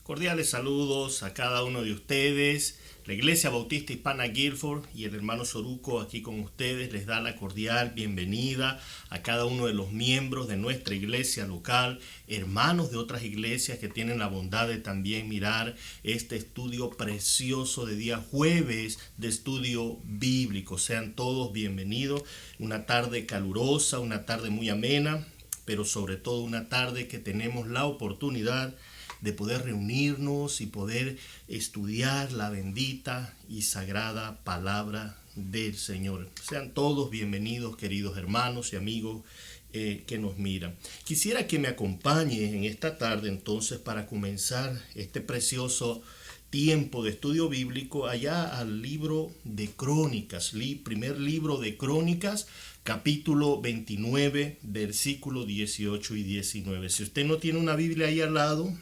Cordiales saludos a cada uno de ustedes. La Iglesia Bautista Hispana Guilford y el hermano Soruco aquí con ustedes les da la cordial bienvenida a cada uno de los miembros de nuestra iglesia local, hermanos de otras iglesias que tienen la bondad de también mirar este estudio precioso de día jueves de estudio bíblico. Sean todos bienvenidos. Una tarde calurosa, una tarde muy amena, pero sobre todo una tarde que tenemos la oportunidad de poder reunirnos y poder estudiar la bendita y sagrada palabra del Señor. Sean todos bienvenidos, queridos hermanos y amigos que nos miran. Quisiera que me acompañen en esta tarde entonces para comenzar este precioso tiempo de estudio bíblico allá al libro de Crónicas, primer libro de Crónicas, capítulo 29, versículos 18 y 19. Si usted no tiene una Biblia ahí al lado,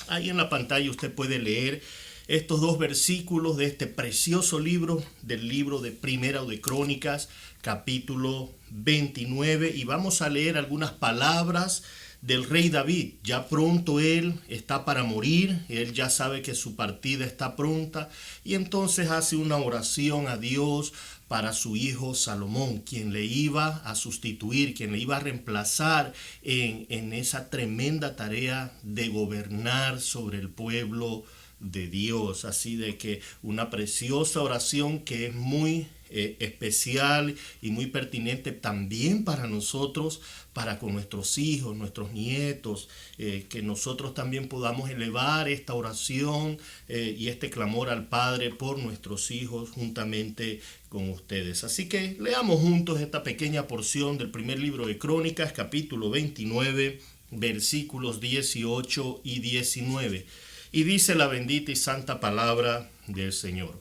ahí en la pantalla usted puede leer estos dos versículos de este precioso libro, del libro de Primera de Crónicas, capítulo 29, y vamos a leer algunas palabras del rey David. Ya pronto él está para morir, él ya sabe que su partida está pronta, y entonces hace una oración a Dios para su hijo Salomón, quien le iba a sustituir, quien le iba a reemplazar en esa tremenda tarea de gobernar sobre el pueblo de Dios. Así de que una preciosa oración que es muy especial y muy pertinente también para nosotros, para con nuestros hijos, nuestros nietos, que nosotros también podamos elevar esta oración y este clamor al Padre por nuestros hijos juntamente con ustedes. Así que leamos juntos esta pequeña porción del primer libro de Crónicas, capítulo 29, versículos 18 y 19. Y dice la bendita y santa palabra del Señor.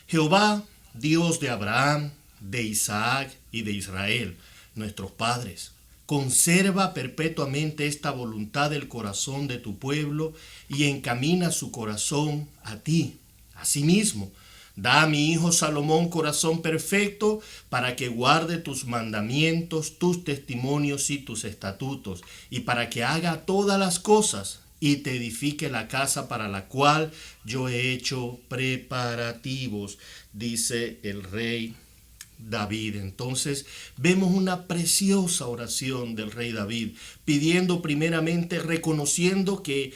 Jehová, Dios de Abraham, de Isaac y de Israel, nuestros padres, conserva perpetuamente esta voluntad del corazón de tu pueblo y encamina su corazón a ti. Asimismo, da a mi hijo Salomón corazón perfecto para que guarde tus mandamientos, tus testimonios y tus estatutos, y para que haga todas las cosas y te edifique la casa para la cual yo he hecho preparativos, dice el rey David. Entonces vemos una preciosa oración del rey David, pidiendo primeramente, reconociendo que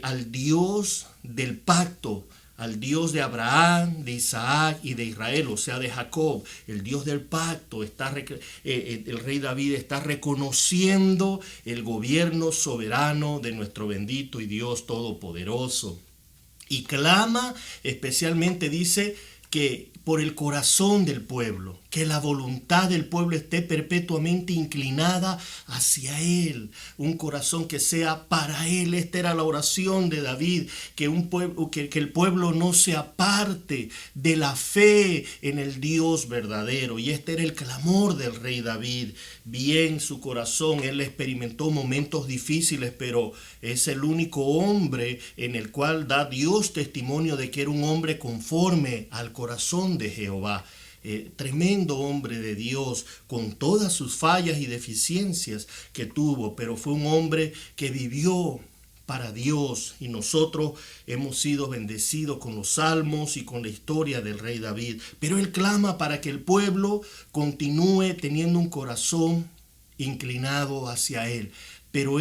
al Dios del pacto, al Dios de Abraham, de Isaac y de Israel, o sea, de Jacob, el Dios del pacto. El rey David está reconociendo el gobierno soberano de nuestro bendito y Dios todopoderoso. Y clama, especialmente dice, que por el corazón del pueblo, que la voluntad del pueblo esté perpetuamente inclinada hacia Él, un corazón que sea para Él. Esta era la oración de David, que el pueblo no se aparte de la fe en el Dios verdadero. Y este era el clamor del rey David. Bien, su corazón, él experimentó momentos difíciles, pero es el único hombre en el cual da Dios testimonio de que era un hombre conforme al corazón de Jehová. Tremendo hombre de Dios, con todas sus fallas y deficiencias que tuvo, pero fue un hombre que vivió para Dios, y nosotros hemos sido bendecidos con los salmos y con la historia del rey David. Pero él clama para que el pueblo continúe teniendo un corazón inclinado hacia él. Pero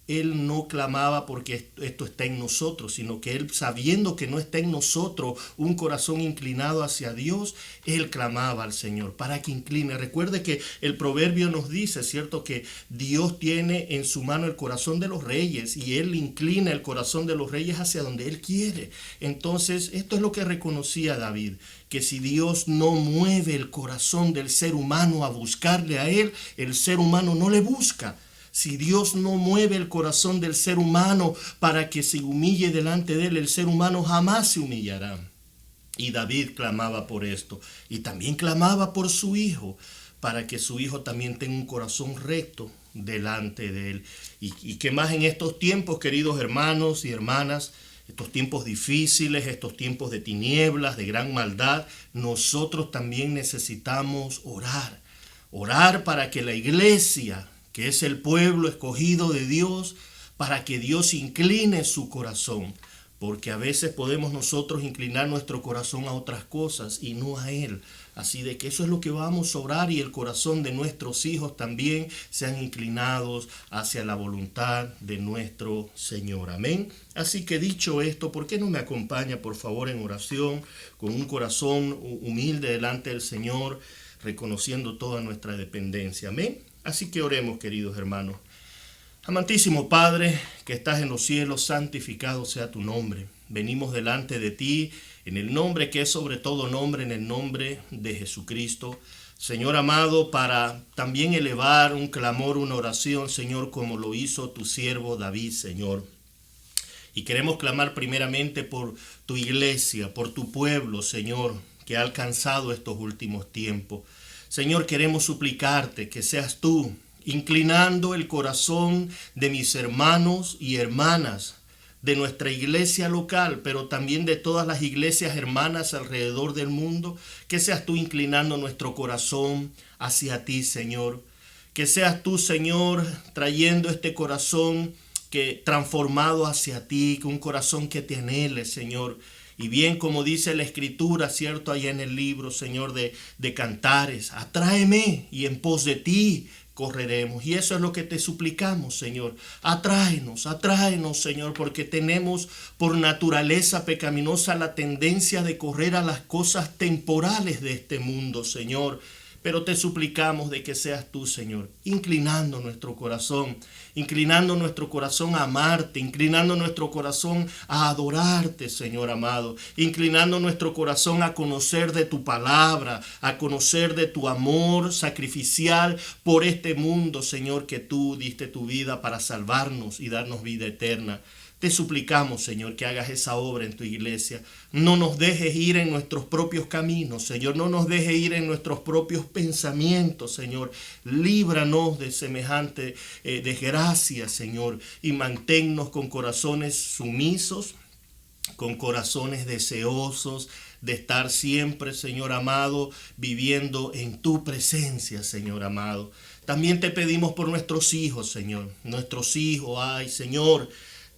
él no clamaba porque esto está en nosotros, sino que él, sabiendo que no está en nosotros un corazón inclinado hacia Dios, él clamaba al Señor para que incline. Recuerde que el proverbio nos dice, ¿cierto?, que Dios tiene en su mano el corazón de los reyes y él inclina el corazón de los reyes hacia donde él quiere. Entonces, esto es lo que reconocía David, que si Dios no mueve el corazón del ser humano a buscarle a él, el ser humano no le busca. Si Dios no mueve el corazón del ser humano para que se humille delante de él, el ser humano jamás se humillará. Y David clamaba por esto. Y también clamaba por su hijo, para que su hijo también tenga un corazón recto delante de él. Y qué más en estos tiempos, queridos hermanos y hermanas, estos tiempos difíciles, estos tiempos de tinieblas, de gran maldad, nosotros también necesitamos orar. Orar para que la iglesia, que es el pueblo escogido de Dios, para que Dios incline su corazón. Porque a veces podemos nosotros inclinar nuestro corazón a otras cosas y no a Él. Así de que eso es lo que vamos a orar, y el corazón de nuestros hijos también sean inclinados hacia la voluntad de nuestro Señor. Amén. Así que dicho esto, ¿por qué no me acompaña por favor en oración con un corazón humilde delante del Señor, reconociendo toda nuestra dependencia? Amén. Así que oremos, queridos hermanos. Amantísimo Padre, que estás en los cielos, santificado sea tu nombre. Venimos delante de ti en el nombre que es sobre todo nombre, en el nombre de Jesucristo. Señor amado, para también elevar un clamor, una oración, Señor, como lo hizo tu siervo David, Señor. Y queremos clamar primeramente por tu iglesia, por tu pueblo, Señor, que ha alcanzado estos últimos tiempos. Señor, queremos suplicarte que seas tú inclinando el corazón de mis hermanos y hermanas, de nuestra iglesia local, pero también de todas las iglesias hermanas alrededor del mundo, que seas tú inclinando nuestro corazón hacia ti, Señor. Que seas tú, Señor, trayendo este corazón transformado hacia ti, un corazón que te anhele, Señor. Y bien, como dice la Escritura, ¿cierto?, allá en el libro, Señor, de Cantares, atráeme y en pos de ti correremos. Y eso es lo que te suplicamos, Señor. Atráenos, Señor, porque tenemos por naturaleza pecaminosa la tendencia de correr a las cosas temporales de este mundo, Señor. Pero te suplicamos de que seas tú, Señor, inclinando nuestro corazón a amarte, inclinando nuestro corazón a adorarte, Señor amado, inclinando nuestro corazón a conocer de tu palabra, a conocer de tu amor sacrificial por este mundo, Señor, que tú diste tu vida para salvarnos y darnos vida eterna. Te suplicamos, Señor, que hagas esa obra en tu iglesia. No nos dejes ir en nuestros propios caminos, Señor. No nos dejes ir en nuestros propios pensamientos, Señor. Líbranos de semejante desgracia, Señor. Y manténnos con corazones sumisos, con corazones deseosos de estar siempre, Señor amado, viviendo en tu presencia, Señor amado. También te pedimos por nuestros hijos, Señor. Nuestros hijos, ay, Señor,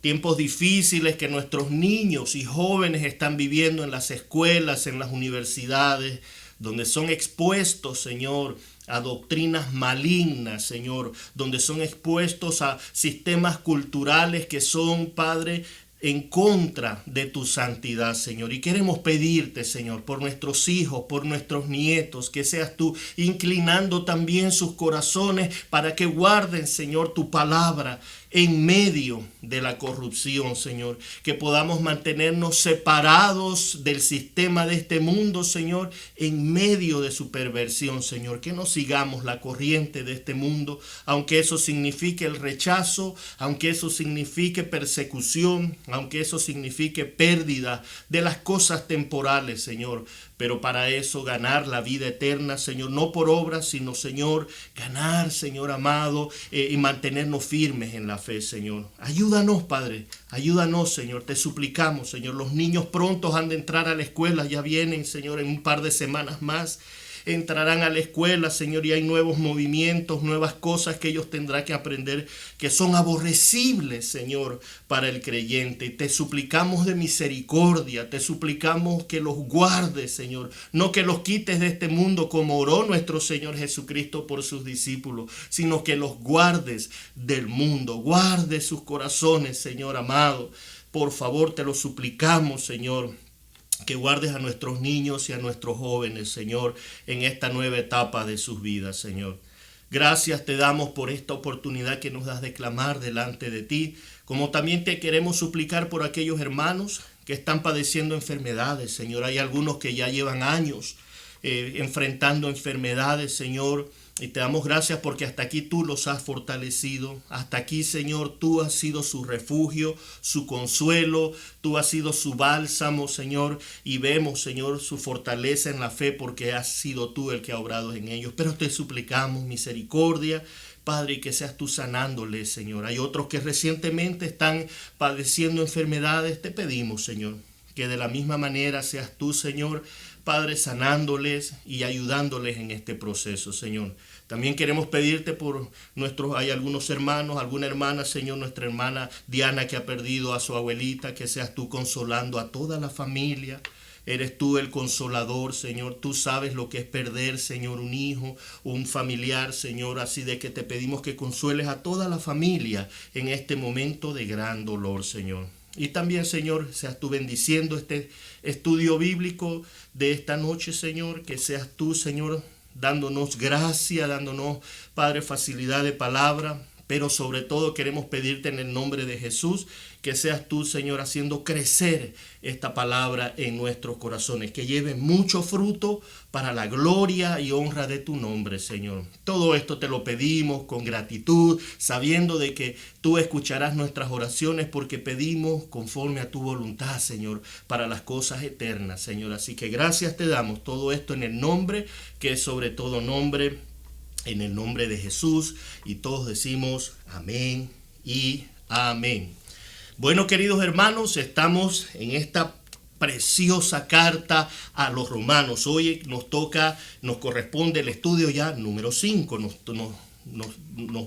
tiempos difíciles que nuestros niños y jóvenes están viviendo en las escuelas, en las universidades, donde son expuestos, Señor, a doctrinas malignas, Señor, donde son expuestos a sistemas culturales que son, Padre, en contra de tu santidad, Señor. Y queremos pedirte, Señor, por nuestros hijos, por nuestros nietos, que seas tú inclinando también sus corazones para que guarden, Señor, tu palabra en medio de la corrupción, Señor. Que podamos mantenernos separados del sistema de este mundo, Señor, en medio de su perversión, Señor. Que no sigamos la corriente de este mundo, aunque eso signifique el rechazo, aunque eso signifique persecución, aunque eso signifique pérdida de las cosas temporales, Señor. Pero para eso ganar la vida eterna, Señor, no por obras, sino, Señor, ganar, Señor amado, y mantenernos firmes en la fe, Señor. Ayúdanos, Padre, ayúdanos, Señor, te suplicamos, Señor. Los niños prontos han de entrar a la escuela, ya vienen, Señor, en un par de semanas más. Entrarán a la escuela, Señor, y hay nuevos movimientos, nuevas cosas que ellos tendrán que aprender que son aborrecibles, Señor, para el creyente. Te suplicamos de misericordia, te suplicamos que los guardes, Señor, no que los quites de este mundo como oró nuestro Señor Jesucristo por sus discípulos, sino que los guardes del mundo, guardes sus corazones, Señor amado. Por favor, te lo suplicamos, Señor. Que guardes a nuestros niños y a nuestros jóvenes, Señor, en esta nueva etapa de sus vidas, Señor. Gracias te damos por esta oportunidad que nos das de clamar delante de ti, como también te queremos suplicar por aquellos hermanos que están padeciendo enfermedades, Señor. Hay algunos que ya llevan años enfrentando enfermedades, Señor. Y te damos gracias porque hasta aquí tú los has fortalecido. Hasta aquí, Señor, tú has sido su refugio, su consuelo. Tú has sido su bálsamo, Señor. Y vemos, Señor, su fortaleza en la fe porque has sido tú el que ha obrado en ellos. Pero te suplicamos misericordia, Padre, y que seas tú sanándoles, Señor. Hay otros que recientemente están padeciendo enfermedades. Te pedimos, Señor, que de la misma manera seas tú, Señor, Padre, sanándoles y ayudándoles en este proceso, Señor. También queremos pedirte por hay algunos hermanos, alguna hermana, Señor, nuestra hermana Diana que ha perdido a su abuelita, que seas tú consolando a toda la familia. Eres tú el consolador, Señor. Tú sabes lo que es perder, Señor, un hijo, un familiar, Señor. Así de que te pedimos que consueles a toda la familia en este momento de gran dolor, Señor. Y también, Señor, seas tú bendiciendo este estudio bíblico de esta noche, Señor. Que seas tú, Señor, dándonos gracia, dándonos, Padre, facilidad de palabra. Pero sobre todo queremos pedirte en el nombre de Jesús que seas tú, Señor, haciendo crecer esta palabra en nuestros corazones. Que lleve mucho fruto para la gloria y honra de tu nombre, Señor. Todo esto te lo pedimos con gratitud, sabiendo de que tú escucharás nuestras oraciones porque pedimos conforme a tu voluntad, Señor, para las cosas eternas, Señor. Así que gracias te damos. Todo esto en el nombre que es sobre todo nombre, en el nombre de Jesús, y todos decimos amén y amén. Bueno, queridos hermanos, estamos en esta preciosa carta a los romanos. Hoy nos corresponde el estudio ya número 5. Nos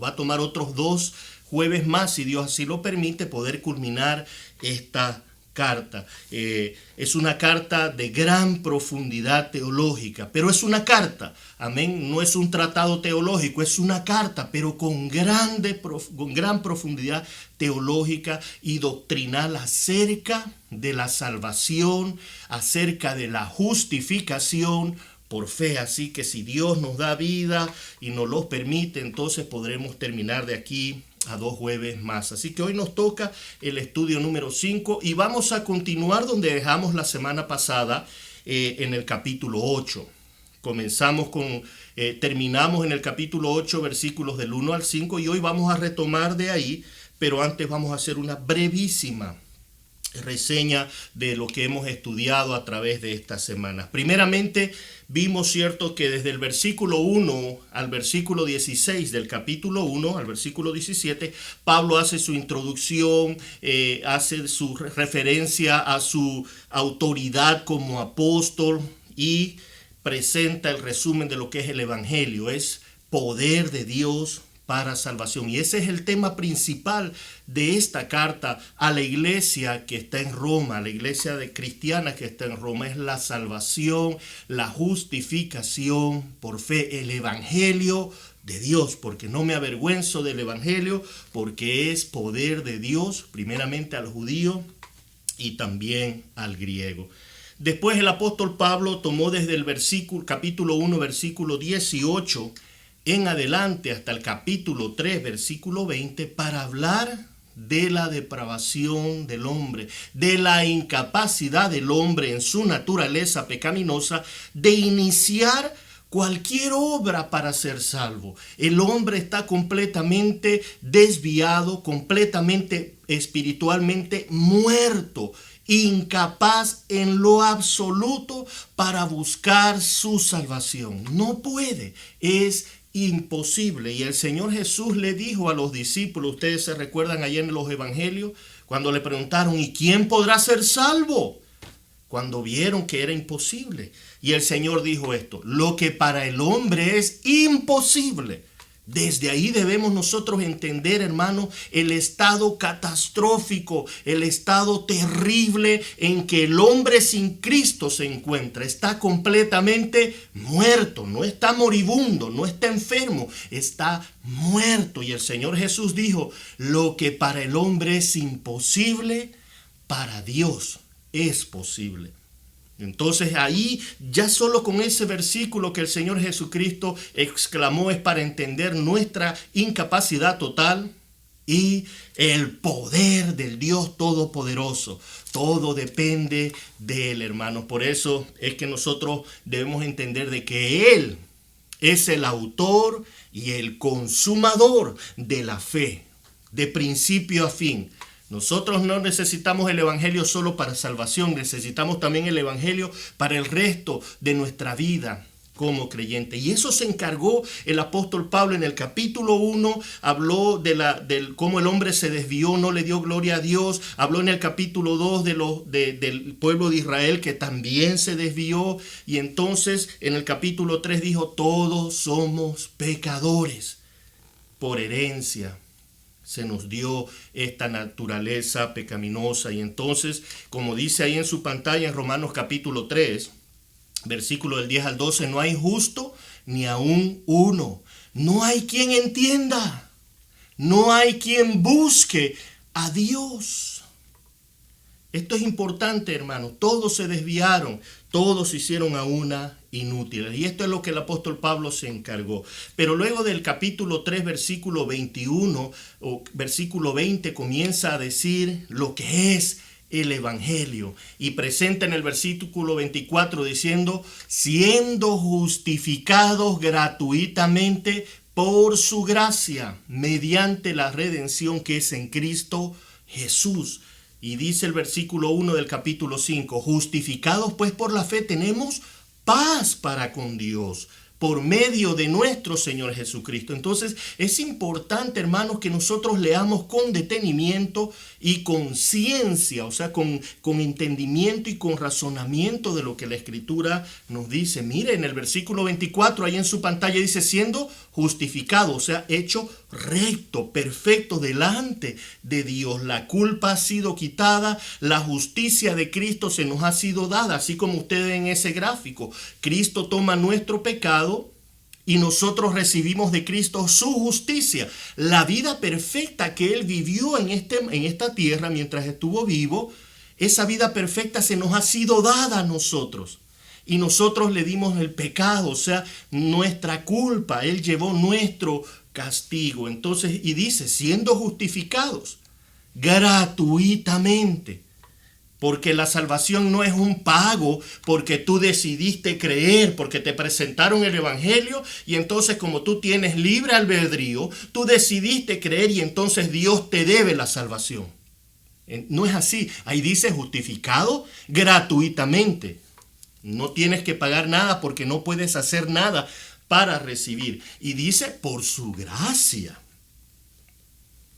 va a tomar otros 2 jueves más, si Dios así lo permite, poder culminar esta carta. Es una carta de gran profundidad teológica, pero es una carta, amén, no es un tratado teológico, es una carta, pero con gran profundidad teológica y doctrinal acerca de la salvación, acerca de la justificación por fe. Así que si Dios nos da vida y nos lo permite, entonces podremos terminar de aquí a 2 jueves más. Así que hoy nos toca el estudio número 5 y vamos a continuar donde dejamos la semana pasada, en el capítulo 8. Terminamos en el capítulo 8, versículos del 1 al 5, y hoy vamos a retomar de ahí, pero antes vamos a hacer una brevísima reseña de lo que hemos estudiado a través de estas semanas. Primeramente, vimos, cierto, que desde el versículo 1 al versículo 16 del capítulo 1 al versículo 17, Pablo hace su introducción, hace su referencia a su autoridad como apóstol y presenta el resumen de lo que es el Evangelio. Es poder de Dios para salvación. Y ese es el tema principal de esta carta a la iglesia que está en Roma, la iglesia cristiana que está en Roma. Es la salvación, la justificación por fe, el evangelio de Dios, porque no me avergüenzo del evangelio, porque es poder de Dios, primeramente al judío y también al griego. Después el apóstol Pablo tomó desde el capítulo 1, versículo 18 en adelante hasta el capítulo 3, versículo 20, para hablar de la depravación del hombre, de la incapacidad del hombre en su naturaleza pecaminosa de iniciar cualquier obra para ser salvo. El hombre está completamente desviado, completamente espiritualmente muerto, incapaz en lo absoluto para buscar su salvación. No puede, es imposible. Y el Señor Jesús le dijo a los discípulos, ustedes se recuerdan ayer en los evangelios, cuando le preguntaron, ¿y quién podrá ser salvo? Cuando vieron que era imposible. Y el Señor dijo esto, lo que para el hombre es imposible. Desde ahí debemos nosotros entender, hermano, el estado catastrófico, el estado terrible en que el hombre sin Cristo se encuentra. Está completamente muerto, no está moribundo, no está enfermo, está muerto. Y el Señor Jesús dijo, lo que para el hombre es imposible, para Dios es posible. Entonces ahí ya solo con ese versículo que el Señor Jesucristo exclamó es para entender nuestra incapacidad total y el poder del Dios Todopoderoso. Todo depende de Él, hermanos. Por eso es que nosotros debemos entender de que Él es el autor y el consumador de la fe, de principio a fin. Nosotros no necesitamos el evangelio solo para salvación, necesitamos también el evangelio para el resto de nuestra vida como creyente. Y eso se encargó el apóstol Pablo en el capítulo 1, habló de cómo el hombre se desvió, no le dio gloria a Dios. Habló en el capítulo 2 del pueblo de Israel que también se desvió. Y entonces en el capítulo 3 dijo, todos somos pecadores por herencia. Se nos dio esta naturaleza pecaminosa. Y entonces, como dice ahí en su pantalla en Romanos capítulo 3, versículo del 10 al 12, no hay justo ni aún uno. No hay quien entienda. No hay quien busque a Dios. Esto es importante, hermano. Todos se desviaron. Todos se hicieron a una inútiles. Y esto es lo que el apóstol Pablo se encargó. Pero luego del capítulo 3, versículo 21 o versículo 20 comienza a decir lo que es el evangelio. Y presenta en el versículo 24 diciendo, siendo justificados gratuitamente por su gracia, mediante la redención que es en Cristo Jesús. Y dice el versículo 1 del capítulo 5, justificados pues por la fe tenemos paz para con Dios por medio de nuestro Señor Jesucristo. Entonces es importante, hermanos, que nosotros leamos con detenimiento y con ciencia, o sea, con entendimiento y con razonamiento de lo que la Escritura nos dice. Mire, en el versículo 24, ahí en su pantalla dice, siendo justificado, o sea, hecho recto, perfecto delante de Dios. La culpa ha sido quitada, la justicia de Cristo se nos ha sido dada, así como ustedes ven en ese gráfico. Cristo toma nuestro pecado y nosotros recibimos de Cristo su justicia. La vida perfecta que Él vivió en esta tierra mientras estuvo vivo, esa vida perfecta se nos ha sido dada a nosotros. Y nosotros le dimos el pecado, o sea, nuestra culpa. Él llevó nuestro castigo. Entonces, y dice, siendo justificados gratuitamente. Porque la salvación no es un pago porque tú decidiste creer, porque te presentaron el evangelio y entonces como tú tienes libre albedrío, tú decidiste creer y entonces Dios te debe la salvación. No es así. Ahí dice justificado gratuitamente. No tienes que pagar nada porque no puedes hacer nada para recibir. Y dice por su gracia.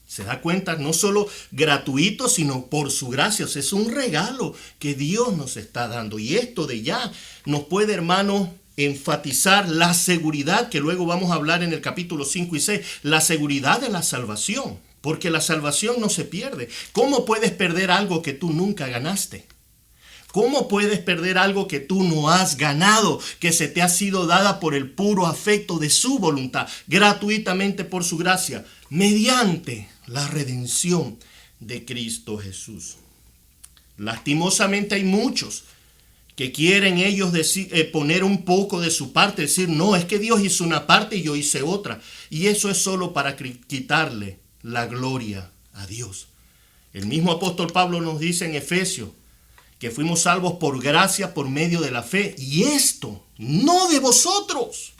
Se da cuenta, no solo gratuito, sino por su gracia. O sea, es un regalo que Dios nos está dando. Y esto de ya nos puede, hermano, enfatizar la seguridad, que luego vamos a hablar en el capítulo 5 y 6, la seguridad de la salvación. Porque la salvación no se pierde. ¿Cómo puedes perder algo que tú nunca ganaste? ¿Cómo puedes perder algo que tú no has ganado, que se te ha sido dada por el puro afecto de su voluntad, gratuitamente por su gracia, mediante la redención de Cristo Jesús? Lastimosamente hay muchos que quieren ellos poner un poco de su parte, decir, no, es que Dios hizo una parte y yo hice otra. Y eso es solo para quitarle la gloria a Dios. El mismo apóstol Pablo nos dice en Efesios que fuimos salvos por gracia por medio de la fe. Y esto no de vosotros,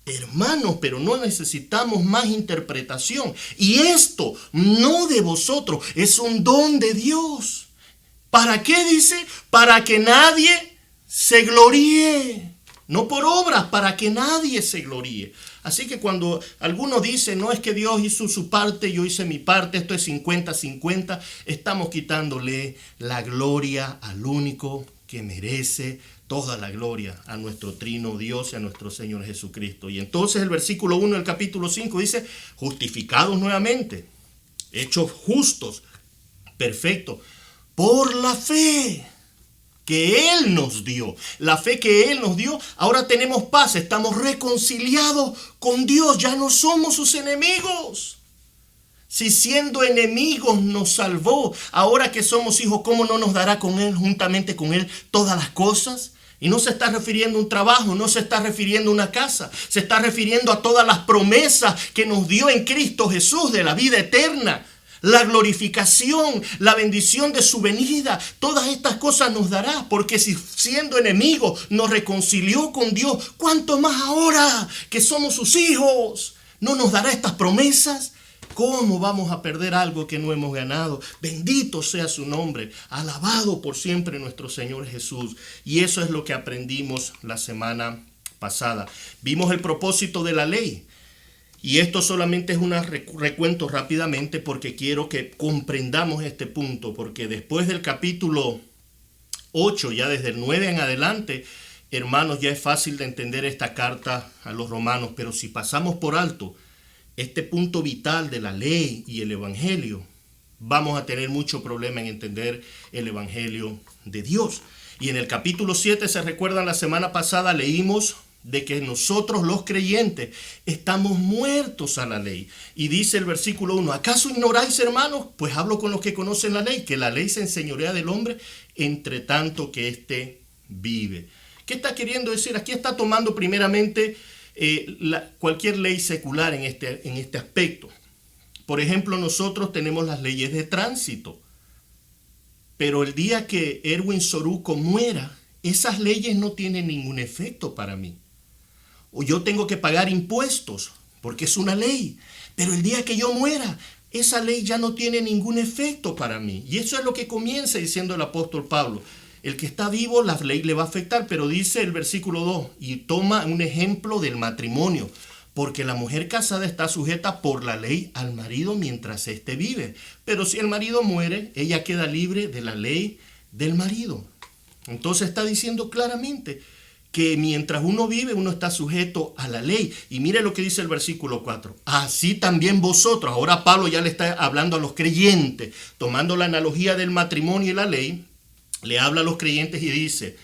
hermanos, pero no necesitamos más interpretación. Y esto no de vosotros, es un don de Dios. ¿Para qué dice? Para que nadie se gloríe. No por obras, para que nadie se gloríe. Así que cuando alguno dice, no, es que Dios hizo su parte, yo hice mi parte, esto es 50-50, estamos quitándole la gloria al único que merece toda la gloria, a nuestro trino Dios y a nuestro Señor Jesucristo. Y entonces el versículo 1 del capítulo 5 dice, justificados nuevamente, hechos justos, perfectos, por la fe que Él nos dio. La fe que Él nos dio, ahora tenemos paz, estamos reconciliados con Dios, ya no somos sus enemigos. Si siendo enemigos nos salvó, ahora que somos hijos, ¿cómo no nos dará con Él, juntamente con Él, todas las cosas? Y no se está refiriendo a un trabajo, no se está refiriendo a una casa, se está refiriendo a todas las promesas que nos dio en Cristo Jesús de la vida eterna. La glorificación, la bendición de su venida, todas estas cosas nos dará, porque si siendo enemigos nos reconcilió con Dios, ¿cuánto más ahora que somos sus hijos? ¿No nos dará estas promesas? ¿Cómo vamos a perder algo que no hemos ganado? Bendito sea su nombre, alabado por siempre nuestro Señor Jesús. Y eso es lo que aprendimos la semana pasada. Vimos el propósito de la ley. Y esto solamente es un recuento rápidamente porque quiero que comprendamos este punto, porque después del capítulo 8, ya desde el 9 en adelante, hermanos, ya es fácil de entender esta carta a los romanos, pero si pasamos por alto este punto vital de la ley y el evangelio, vamos a tener mucho problema en entender el evangelio de Dios. Y en el capítulo 7, se recuerdan, la semana pasada leímos de que nosotros los creyentes estamos muertos a la ley. Y dice el versículo 1, ¿acaso ignoráis, hermanos? Pues hablo con los que conocen la ley, que la ley se enseñorea del hombre entre tanto que éste vive. ¿Qué está queriendo decir? Aquí está tomando primeramente cualquier ley secular en este aspecto. Por ejemplo, nosotros tenemos las leyes de tránsito. Pero el día que Erwin Soruco muera, esas leyes no tienen ningún efecto para mí. O yo tengo que pagar impuestos, porque es una ley. Pero el día que yo muera, esa ley ya no tiene ningún efecto para mí. Y eso es lo que comienza diciendo el apóstol Pablo. El que está vivo, la ley le va a afectar, pero dice el versículo 2, y toma un ejemplo del matrimonio. Porque la mujer casada está sujeta por la ley al marido mientras éste vive. Pero si el marido muere, ella queda libre de la ley del marido. Entonces está diciendo claramente que mientras uno vive, uno está sujeto a la ley. Y mire lo que dice el versículo 4. Así también vosotros. Ahora Pablo ya le está hablando a los creyentes, tomando la analogía del matrimonio y la ley, le habla a los creyentes y dice,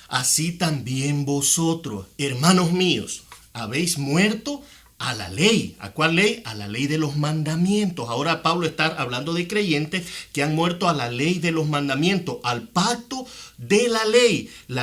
así también vosotros, hermanos míos, habéis muerto a la ley. ¿A cuál ley? A la ley de los mandamientos. Ahora Pablo está hablando de creyentes que han muerto a la ley de los mandamientos, al pacto de la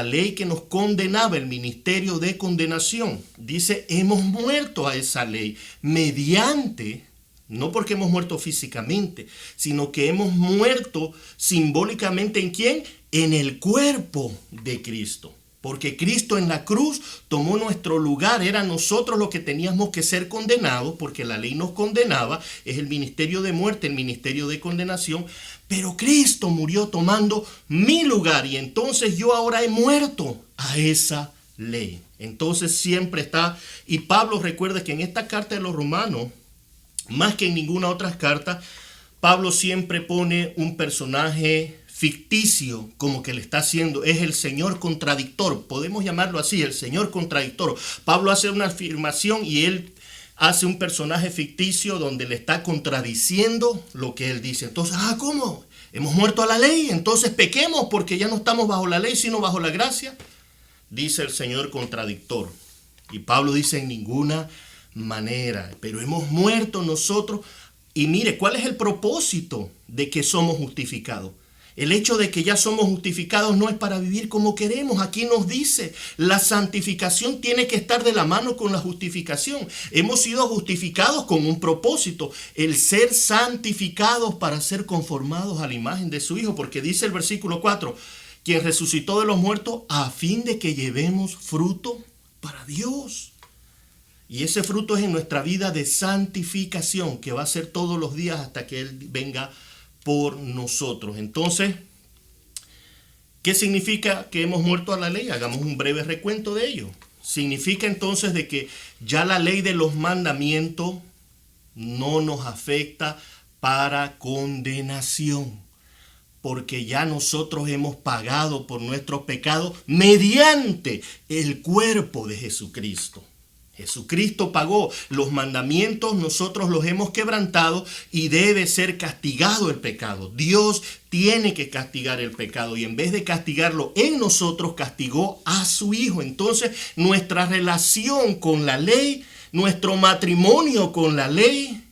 ley que nos condenaba, el ministerio de condenación. Dice, hemos muerto a esa ley mediante, no porque hemos muerto físicamente, sino que hemos muerto simbólicamente ¿en quién? En el cuerpo de Cristo. Porque Cristo en la cruz tomó nuestro lugar, era nosotros los que teníamos que ser condenados, porque la ley nos condenaba, es el ministerio de muerte, el ministerio de condenación, pero Cristo murió tomando mi lugar y entonces yo ahora he muerto a esa ley. Entonces siempre está, y Pablo recuerda que en esta carta de los Romanos, más que en ninguna otra carta, Pablo siempre pone un personaje ficticio, como que le está haciendo, es el Señor contradictor, podemos llamarlo así, el Señor contradictor. Pablo hace una afirmación y él hace un personaje ficticio donde le está contradiciendo lo que él dice. Entonces, ¿cómo? ¿Hemos muerto a la ley? Entonces pequemos porque ya no estamos bajo la ley, sino bajo la gracia. Dice el Señor contradictor. Y Pablo dice en ninguna manera, pero hemos muerto nosotros. Y mire, ¿cuál es el propósito de que somos justificados? El hecho de que ya somos justificados no es para vivir como queremos. Aquí nos dice, la santificación tiene que estar de la mano con la justificación. Hemos sido justificados con un propósito, el ser santificados para ser conformados a la imagen de su Hijo. Porque dice el versículo 4, quien resucitó de los muertos a fin de que llevemos fruto para Dios. Y ese fruto es en nuestra vida de santificación, que va a ser todos los días hasta que Él venga por nosotros. Entonces, ¿qué significa que hemos muerto a la ley? Hagamos un breve recuento de ello. Significa entonces de que ya la ley de los mandamientos no nos afecta para condenación, porque ya nosotros hemos pagado por nuestros pecados mediante el cuerpo de Jesucristo. Jesucristo pagó los mandamientos, nosotros los hemos quebrantado y debe ser castigado el pecado. Dios tiene que castigar el pecado y en vez de castigarlo en nosotros, castigó a su Hijo. Entonces, nuestra relación con la ley, nuestro matrimonio con la ley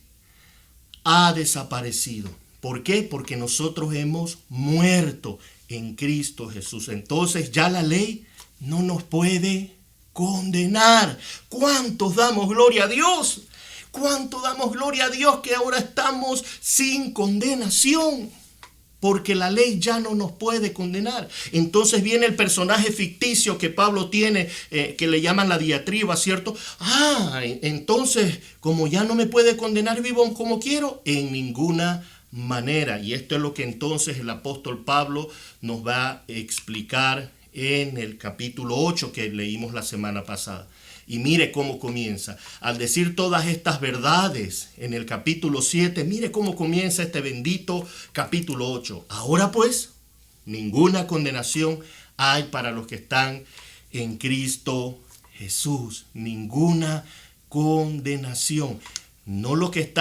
ha desaparecido. ¿Por qué? Porque nosotros hemos muerto en Cristo Jesús. Entonces, ya la ley no nos puede condenar. ¿Cuántos damos gloria a Dios? ¿Cuánto damos gloria a Dios que ahora estamos sin condenación? Porque la ley ya no nos puede condenar. Entonces viene el personaje ficticio que Pablo tiene, que le llaman la diatriba, ¿cierto? Entonces, como ya no me puede condenar, vivo como quiero, en ninguna manera. Y esto es lo que entonces el apóstol Pablo nos va a explicar en el capítulo 8 que leímos la semana pasada. Y mire cómo comienza. Al decir todas estas verdades en el capítulo 7, mire cómo comienza este bendito capítulo 8. Ahora pues, ninguna condenación hay para los que están en Cristo Jesús. Ninguna condenación. No los que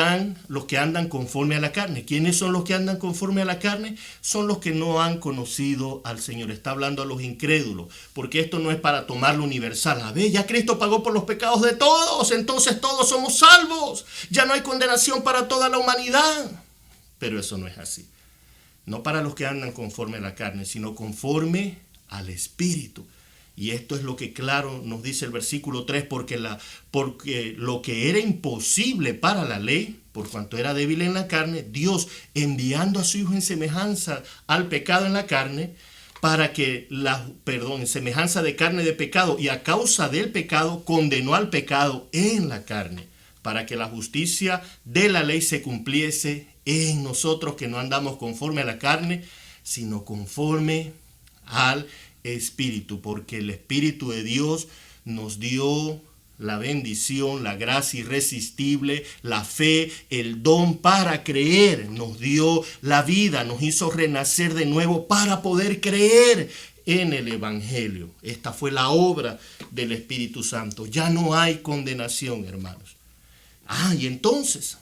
andan conforme a la carne. ¿Quiénes son los que andan conforme a la carne? Son los que no han conocido al Señor. Está hablando a los incrédulos, porque esto no es para tomarlo universal. A ver, ya Cristo pagó por los pecados de todos, entonces todos somos salvos. Ya no hay condenación para toda la humanidad. Pero eso no es así. No para los que andan conforme a la carne, sino conforme al Espíritu. Y esto es lo que claro nos dice el versículo 3, porque lo que era imposible para la ley, por cuanto era débil en la carne, Dios enviando a su Hijo en semejanza al pecado en la carne, para que en semejanza de carne de pecado, y a causa del pecado condenó al pecado en la carne, para que la justicia de la ley se cumpliese en nosotros, que no andamos conforme a la carne, sino conforme al Espíritu, porque el Espíritu de Dios nos dio la bendición, la gracia irresistible, la fe, el don para creer, nos dio la vida, nos hizo renacer de nuevo para poder creer en el Evangelio. Esta fue la obra del Espíritu Santo. Ya no hay condenación, hermanos. Y entonces,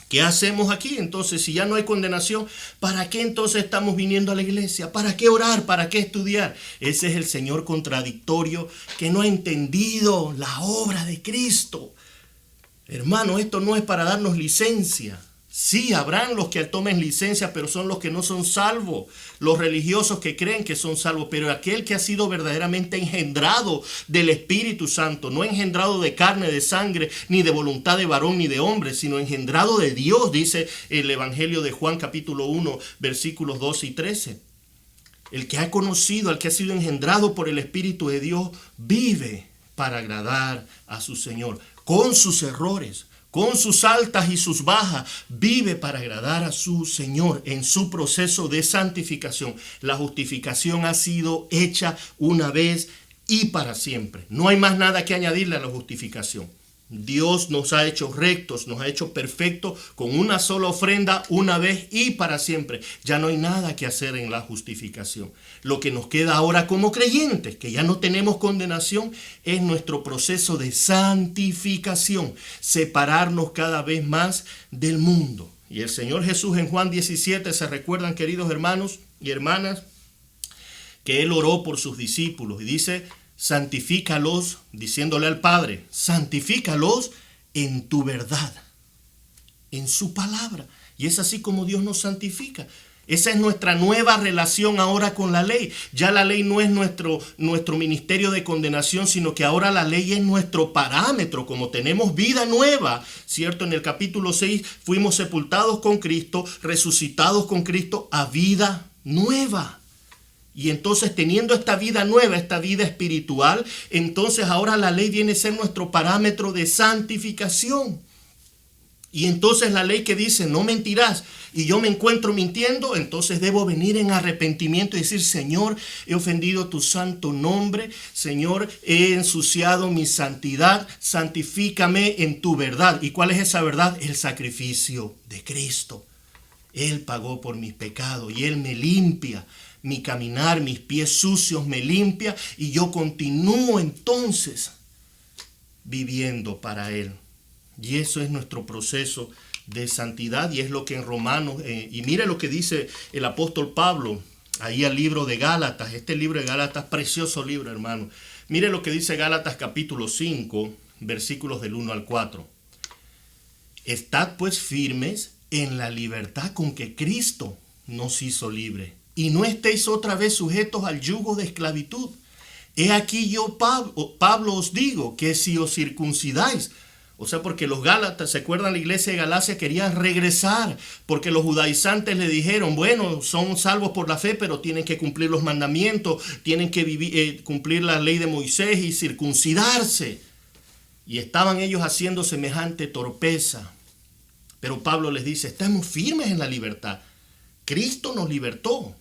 ¿qué hacemos aquí? Entonces, si ya no hay condenación, ¿para qué entonces estamos viniendo a la iglesia? ¿Para qué orar? ¿Para qué estudiar? Ese es el Señor contradictorio que no ha entendido la obra de Cristo. Hermano, esto no es para darnos licencia. Sí, habrán los que tomen licencia, pero son los que no son salvos. Los religiosos que creen que son salvos, pero aquel que ha sido verdaderamente engendrado del Espíritu Santo, no engendrado de carne, de sangre, ni de voluntad de varón ni de hombre, sino engendrado de Dios, dice el Evangelio de Juan capítulo 1, versículos 12 y 13. El que ha conocido, el que ha sido engendrado por el Espíritu de Dios, vive para agradar a su Señor, con sus errores, con sus altas y sus bajas, vive para agradar a su Señor en su proceso de santificación. La justificación ha sido hecha una vez y para siempre. No hay más nada que añadirle a la justificación. Dios nos ha hecho rectos, nos ha hecho perfectos con una sola ofrenda, una vez y para siempre. Ya no hay nada que hacer en la justificación. Lo que nos queda ahora como creyentes, que ya no tenemos condenación, es nuestro proceso de santificación, separarnos cada vez más del mundo. Y el Señor Jesús en Juan 17, ¿se recuerdan, queridos hermanos y hermanas? Que Él oró por sus discípulos y dice: santifícalos, diciéndole al Padre, santifícalos en tu verdad, en su palabra. Y es así como Dios nos santifica. Esa es nuestra nueva relación ahora con la ley. Ya la ley no es nuestro ministerio de condenación, sino que ahora la ley es nuestro parámetro. Como tenemos vida nueva, ¿cierto? En el capítulo 6 fuimos sepultados con Cristo, resucitados con Cristo a vida nueva. Y entonces, teniendo esta vida nueva, esta vida espiritual, entonces ahora la ley viene a ser nuestro parámetro de santificación. Y entonces la ley que dice no mentirás y yo me encuentro mintiendo, entonces debo venir en arrepentimiento y decir: Señor, he ofendido tu santo nombre, Señor, he ensuciado mi santidad, santifícame en tu verdad. ¿Y cuál es esa verdad? El sacrificio de Cristo. Él pagó por mis pecados y Él me limpia. Mi caminar, mis pies sucios me limpia y yo continúo entonces viviendo para Él. Y eso es nuestro proceso de santidad y es lo que en Romanos, y mire lo que dice el apóstol Pablo, ahí al libro de Gálatas, este libro de Gálatas, precioso libro, hermano. Mire lo que dice Gálatas capítulo 5, versículos del 1 al 4. Estad pues firmes en la libertad con que Cristo nos hizo libre, y no estéis otra vez sujetos al yugo de esclavitud. He aquí yo, Pablo, os digo que si os circuncidáis, o sea, porque los Gálatas, ¿se acuerdan? La iglesia de Galacia querían regresar, porque los judaizantes le dijeron: bueno, son salvos por la fe, pero tienen que cumplir los mandamientos, tienen que cumplir la ley de Moisés y circuncidarse. Y estaban ellos haciendo semejante torpeza. Pero Pablo les dice: estamos firmes en la libertad. Cristo nos libertó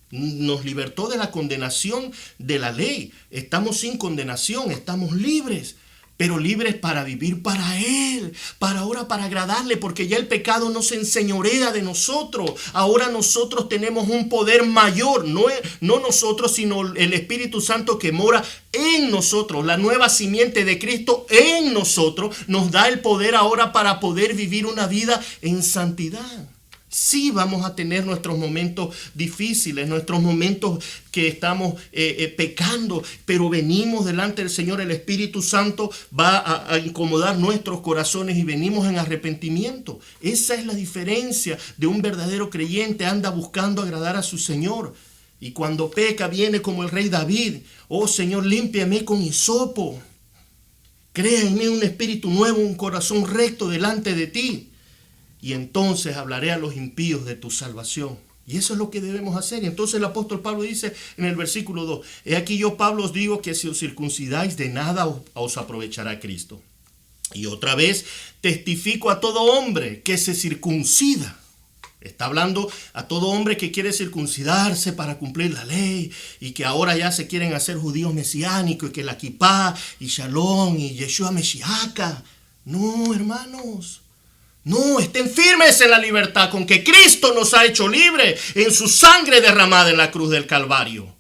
de la condenación de la ley. Estamos sin condenación, estamos libres. Pero libres para vivir para Él, para agradarle, porque ya el pecado no se enseñorea de nosotros. Ahora nosotros tenemos un poder mayor, no nosotros, sino el Espíritu Santo que mora en nosotros. La nueva simiente de Cristo en nosotros nos da el poder ahora para poder vivir una vida en santidad. Sí, vamos a tener nuestros momentos difíciles, nuestros momentos que estamos pecando, pero venimos delante del Señor. El Espíritu Santo va a incomodar nuestros corazones y venimos en arrepentimiento. Esa es la diferencia de un verdadero creyente. Anda buscando agradar a su Señor. Y cuando peca viene como el rey David: oh Señor, límpiame con hisopo. Crea en mí un espíritu nuevo, un corazón recto delante de ti. Y entonces hablaré a los impíos de tu salvación. Y eso es lo que debemos hacer. Y entonces el apóstol Pablo dice en el versículo 2: he aquí yo, Pablo, os digo que si os circuncidáis, de nada os aprovechará Cristo. Y otra vez testifico a todo hombre que se circuncida. Está hablando a todo hombre que quiere circuncidarse para cumplir la ley y que ahora ya se quieren hacer judíos mesiánicos y que la kipá y Shalom y Yeshua Meshiaca. No, hermanos. No, estén firmes en la libertad con que Cristo nos ha hecho libre en su sangre derramada en la cruz del Calvario.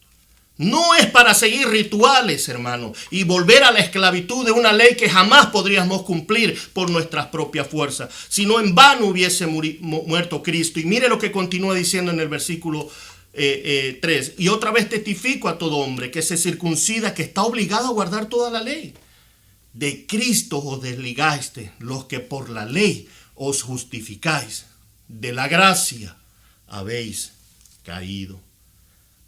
No es para seguir rituales, hermano, y volver a la esclavitud de una ley que jamás podríamos cumplir por nuestras propias fuerzas, sino en vano hubiese muerto Cristo. Y mire lo que continúa diciendo en el versículo 3. Y otra vez testifico a todo hombre que se circuncida, que está obligado a guardar toda la ley. De Cristo os desligaste, los que por la ley os justificáis, de la gracia habéis caído.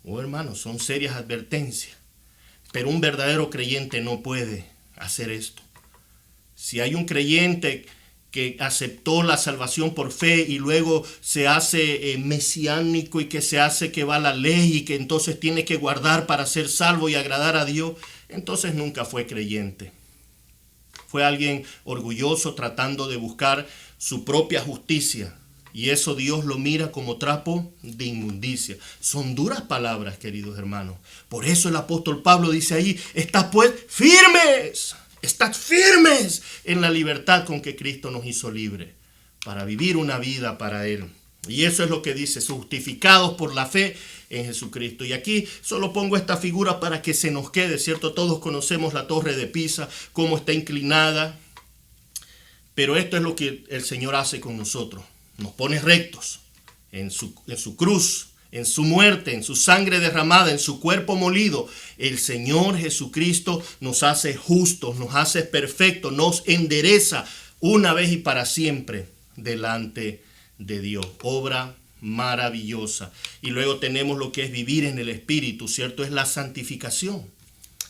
Oh, hermanos, son serias advertencias, pero un verdadero creyente no puede hacer esto. Si hay un creyente que aceptó la salvación por fe y luego se hace mesiánico y que se hace que va a la ley y que entonces tiene que guardar para ser salvo y agradar a Dios, entonces nunca fue creyente. Fue alguien orgulloso tratando de buscar su propia justicia. Y eso Dios lo mira como trapo de inmundicia. Son duras palabras, queridos hermanos. Por eso el apóstol Pablo dice ahí: estad pues firmes. Estad firmes en la libertad con que Cristo nos hizo libre, para vivir una vida para Él. Y eso es lo que dice: justificados por la fe en Jesucristo. Y aquí solo pongo esta figura para que se nos quede, ¿cierto? Todos conocemos la torre de Pisa, cómo está inclinada. Pero esto es lo que el Señor hace con nosotros. Nos pone rectos en su cruz, en su muerte, en su sangre derramada, en su cuerpo molido. El Señor Jesucristo nos hace justos, nos hace perfectos, nos endereza una vez y para siempre delante de Dios. Obra maravillosa. Y luego tenemos lo que es vivir en el Espíritu, ¿cierto? Es la santificación.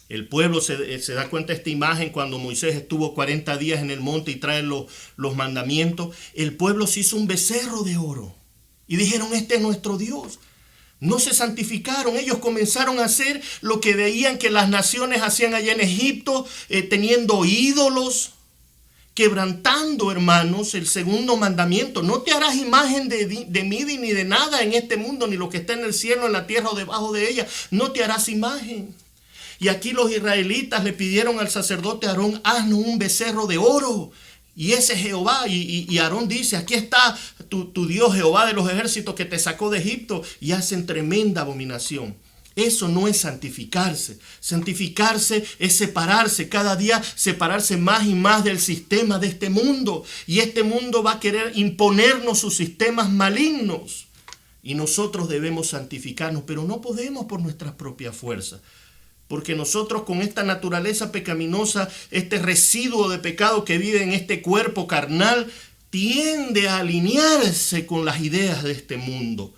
El pueblo se da cuenta de esta imagen cuando Moisés estuvo 40 días en el monte y trae los mandamientos. El pueblo se hizo un becerro de oro y dijeron, este es nuestro Dios. No se santificaron, ellos comenzaron a hacer lo que veían que las naciones hacían allá en Egipto, teniendo ídolos, quebrantando, hermanos, el segundo mandamiento. No te harás imagen de mí ni de nada en este mundo, ni lo que está en el cielo, en la tierra o debajo de ella. No te harás imagen. Y aquí los israelitas le pidieron al sacerdote Aarón, haznos un becerro de oro. Y ese es Jehová. Y Aarón dice, aquí está tu Dios, Jehová de los ejércitos que te sacó de Egipto. Y hacen tremenda abominación. Eso no es santificarse. Santificarse es separarse, cada día separarse más y más del sistema de este mundo. Y este mundo va a querer imponernos sus sistemas malignos. Y nosotros debemos santificarnos, pero no podemos por nuestras propias fuerzas. Porque nosotros con esta naturaleza pecaminosa, este residuo de pecado que vive en este cuerpo carnal, tiende a alinearse con las ideas de este mundo.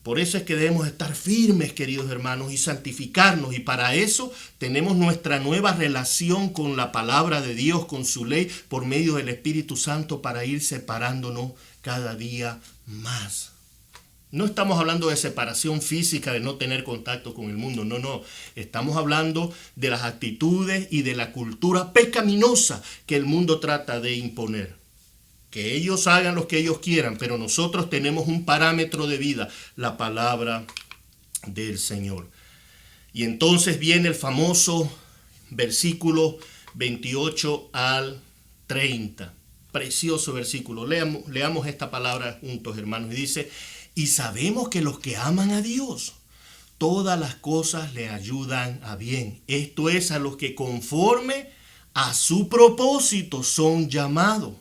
Por eso es que debemos estar firmes, queridos hermanos, y santificarnos. Y para eso tenemos nuestra nueva relación con la palabra de Dios, con su ley, por medio del Espíritu Santo, para ir separándonos cada día más. No estamos hablando de separación física, de no tener contacto con el mundo. No. Estamos hablando de las actitudes y de la cultura pecaminosa que el mundo trata de imponer. Que ellos hagan lo que ellos quieran, pero nosotros tenemos un parámetro de vida, la palabra del Señor. Y entonces viene el famoso versículo 28 al 30. Precioso versículo. Leamos esta palabra juntos, hermanos. Y dice, y sabemos que los que aman a Dios, todas las cosas le ayudan a bien. Esto es, a los que conforme a su propósito son llamados.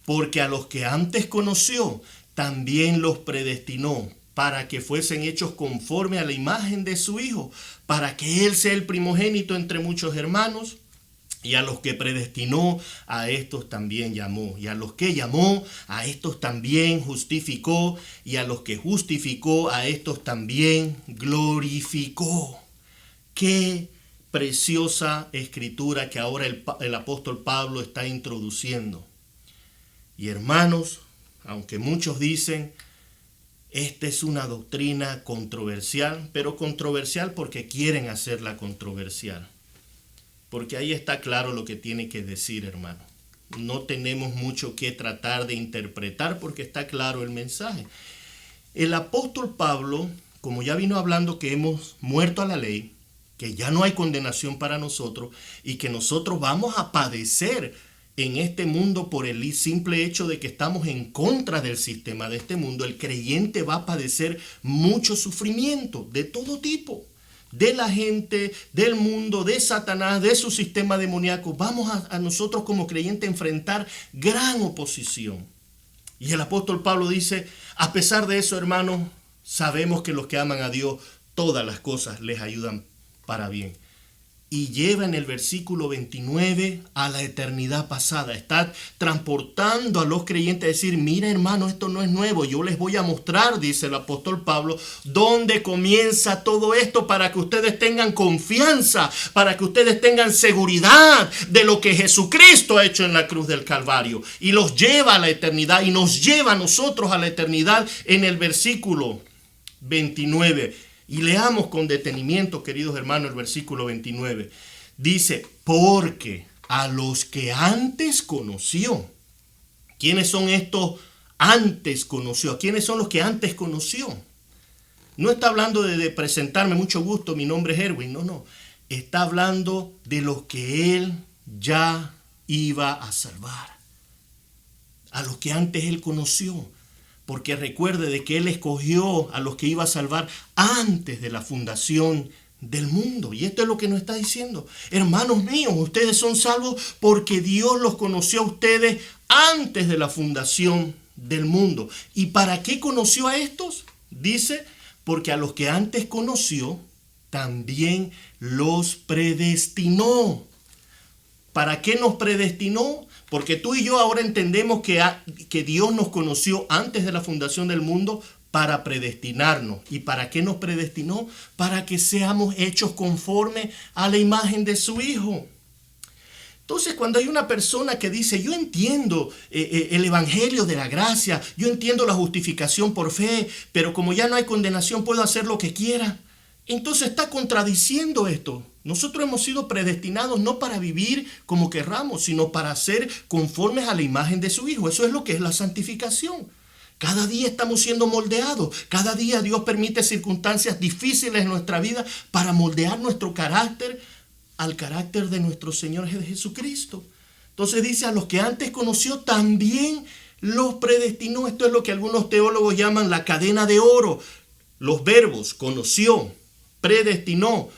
Porque a los que antes conoció, también los predestinó para que fuesen hechos conforme a la imagen de su Hijo, para que Él sea el primogénito entre muchos hermanos. Y a los que predestinó, a estos también llamó. Y a los que llamó, a estos también justificó. Y a los que justificó, a estos también glorificó. Qué preciosa escritura que ahora el apóstol Pablo está introduciendo. Y hermanos, aunque muchos dicen, esta es una doctrina controversial, pero controversial porque quieren hacerla controversial. Porque ahí está claro lo que tiene que decir, hermano. No tenemos mucho que tratar de interpretar porque está claro el mensaje. El apóstol Pablo, como ya vino hablando que hemos muerto a la ley, que ya no hay condenación para nosotros y que nosotros vamos a padecer en este mundo por el simple hecho de que estamos en contra del sistema de este mundo, el creyente va a padecer mucho sufrimiento de todo tipo. De la gente, del mundo, de Satanás, de su sistema demoníaco. Vamos a nosotros como creyentes enfrentar gran oposición. Y el apóstol Pablo dice, a pesar de eso, hermanos, sabemos que los que aman a Dios, todas las cosas les ayudan para bien. Y lleva en el versículo 29 a la eternidad pasada. Está transportando a los creyentes a decir, mira hermano, esto no es nuevo. Yo les voy a mostrar, dice el apóstol Pablo, dónde comienza todo esto para que ustedes tengan confianza, para que ustedes tengan seguridad de lo que Jesucristo ha hecho en la cruz del Calvario. Y los lleva a la eternidad y nos lleva a nosotros a la eternidad en el versículo 29. Y leamos con detenimiento, queridos hermanos, el versículo 29. Dice, porque a los que antes conoció. ¿Quiénes son estos antes conoció? ¿Quiénes son los que antes conoció? No está hablando de presentarme, mucho gusto, mi nombre es Erwin. No. Está hablando de los que Él ya iba a salvar. A los que antes Él conoció. Porque recuerde de que Él escogió a los que iba a salvar antes de la fundación del mundo. Y esto es lo que nos está diciendo. Hermanos míos, ustedes son salvos porque Dios los conoció a ustedes antes de la fundación del mundo. ¿Y para qué conoció a estos? Dice, porque a los que antes conoció, también los predestinó. ¿Para qué nos predestinó? Porque tú y yo ahora entendemos que Dios nos conoció antes de la fundación del mundo para predestinarnos. ¿Y para qué nos predestinó? Para que seamos hechos conforme a la imagen de su Hijo. Entonces, cuando hay una persona que dice, yo entiendo el evangelio de la gracia, yo entiendo la justificación por fe, pero como ya no hay condenación, puedo hacer lo que quiera. Entonces está contradiciendo esto. Nosotros hemos sido predestinados no para vivir como querramos, sino para ser conformes a la imagen de su Hijo. Eso es lo que es la santificación. Cada día estamos siendo moldeados. Cada día Dios permite circunstancias difíciles en nuestra vida para moldear nuestro carácter al carácter de nuestro Señor Jesucristo. Entonces dice, a los que antes conoció también los predestinó. Esto es lo que algunos teólogos llaman la cadena de oro. Los verbos conoció, predestinó,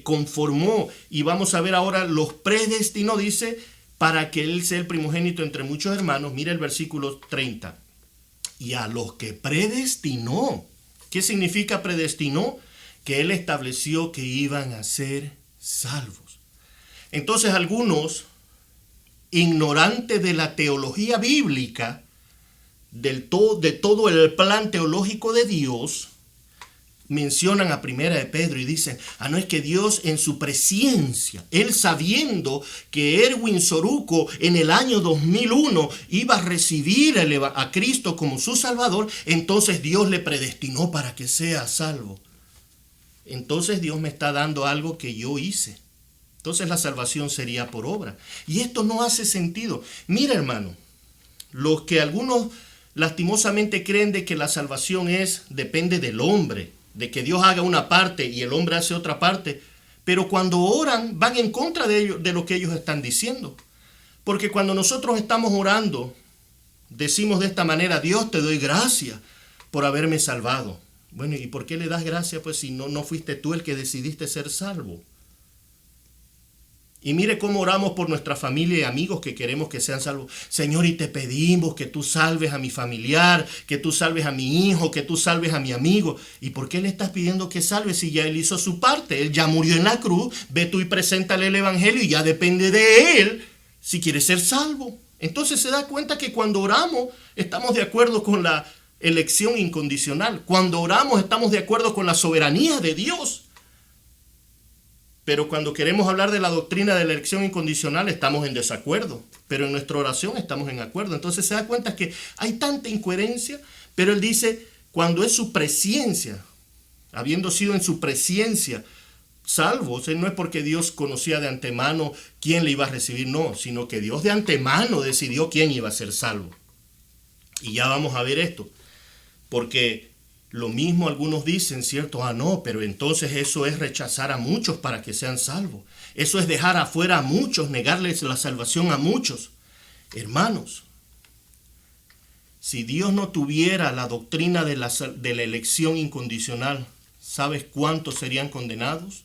conformó, y vamos a ver ahora los predestinó, dice, para que Él sea el primogénito entre muchos hermanos. Mira el versículo 30. Y a los que predestinó. ¿Qué significa predestinó? Que Él estableció que iban a ser salvos. Entonces algunos, ignorantes de la teología bíblica, de todo el plan teológico de Dios, mencionan a Primera de Pedro y dicen, no es que Dios en su presciencia, Él sabiendo que Erwin Soruco en el año 2001 iba a recibir a Cristo como su Salvador, entonces Dios le predestinó para que sea salvo. Entonces Dios me está dando algo que yo hice. Entonces la salvación sería por obra. Y esto no hace sentido. Mira, hermano, los que algunos lastimosamente creen de que la salvación depende del hombre, de que Dios haga una parte y el hombre hace otra parte, pero cuando oran van en contra de ellos, de lo que ellos están diciendo. Porque cuando nosotros estamos orando, decimos de esta manera, Dios, te doy gracias por haberme salvado. Bueno, ¿y por qué le das gracias? Pues si no fuiste tú el que decidiste ser salvo. Y mire cómo oramos por nuestra familia y amigos que queremos que sean salvos. Señor, y te pedimos que tú salves a mi familiar, que tú salves a mi hijo, que tú salves a mi amigo. ¿Y por qué le estás pidiendo que salve si ya él hizo su parte? Él ya murió en la cruz. Ve tú y preséntale el evangelio y ya depende de él si quiere ser salvo. Entonces se da cuenta que cuando oramos estamos de acuerdo con la elección incondicional. Cuando oramos estamos de acuerdo con la soberanía de Dios. Pero cuando queremos hablar de la doctrina de la elección incondicional estamos en desacuerdo. Pero en nuestra oración estamos en acuerdo. Entonces se da cuenta que hay tanta incoherencia. Pero él dice, cuando es su presciencia, habiendo sido en su presciencia salvos, no es porque Dios conocía de antemano quién le iba a recibir, no, sino que Dios de antemano decidió quién iba a ser salvo. Y ya vamos a ver esto. Porque lo mismo algunos dicen, ¿cierto? No, pero entonces eso es rechazar a muchos para que sean salvos. Eso es dejar afuera a muchos, negarles la salvación a muchos. Hermanos, si Dios no tuviera la doctrina de la elección incondicional, ¿sabes cuántos serían condenados?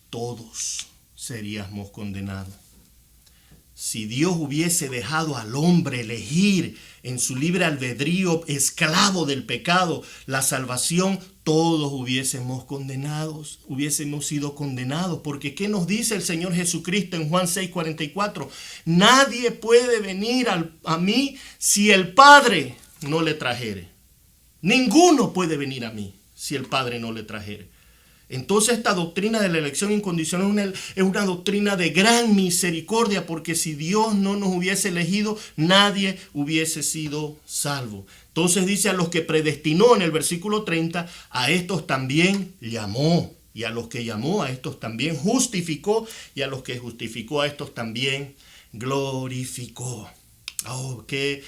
Todos seríamos condenados. Si Dios hubiese dejado al hombre elegir en su libre albedrío, esclavo del pecado, la salvación, todos hubiésemos sido condenados. Porque ¿qué nos dice el Señor Jesucristo en Juan 6:44? Nadie puede venir a mí si el Padre no le trajere. Ninguno puede venir a mí si el Padre no le trajere. Entonces esta doctrina de la elección incondicional es una doctrina de gran misericordia, porque si Dios no nos hubiese elegido, nadie hubiese sido salvo. Entonces dice, a los que predestinó en el versículo 30, a estos también llamó. Y a los que llamó, a estos también justificó. Y a los que justificó, a estos también glorificó. Oh, qué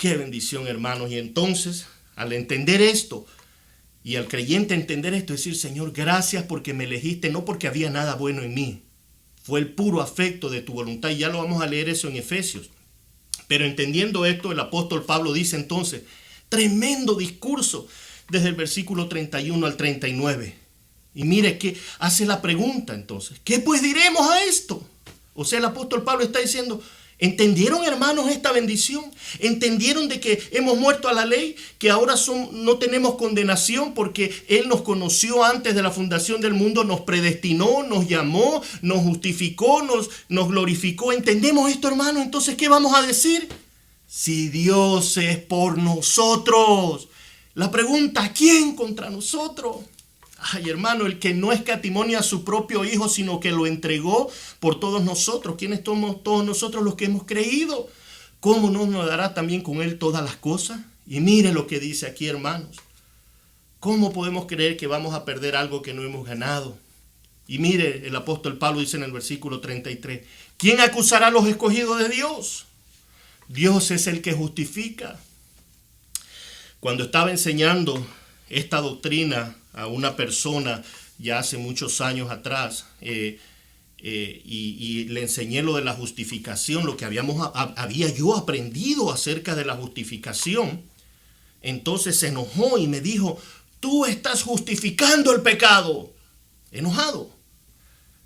bendición, hermanos. Y entonces, al entender esto, y al creyente entender esto, decir, Señor, gracias porque me elegiste, no porque había nada bueno en mí. Fue el puro afecto de tu voluntad. Y ya lo vamos a leer eso en Efesios. Pero entendiendo esto, el apóstol Pablo dice entonces, tremendo discurso, desde el versículo 31 al 39. Y mire que hace la pregunta entonces, ¿qué pues diremos a esto? O sea, el apóstol Pablo está diciendo, ¿entendieron, hermanos, esta bendición? ¿Entendieron de que hemos muerto a la ley? Que ahora no tenemos condenación porque Él nos conoció antes de la fundación del mundo, nos predestinó, nos llamó, nos justificó, nos glorificó. ¿Entendemos esto, hermanos? Entonces, ¿qué vamos a decir? Si Dios es por nosotros, La pregunta, ¿quién contra nosotros? Ay, hermano, el que no escatimó a su propio Hijo, sino que lo entregó por todos nosotros. ¿Quiénes somos todos nosotros los que hemos creído? ¿Cómo no nos dará también con Él todas las cosas? Y mire lo que dice aquí, hermanos. ¿Cómo podemos creer que vamos a perder algo que no hemos ganado? Y mire, el apóstol Pablo dice en el versículo 33, ¿quién acusará a los escogidos de Dios? Dios es el que justifica. Cuando estaba enseñando esta doctrina a una persona ya hace muchos años atrás, y le enseñé lo de la justificación, lo que había yo aprendido acerca de la justificación, entonces se enojó y me dijo, tú estás justificando el pecado. Enojado.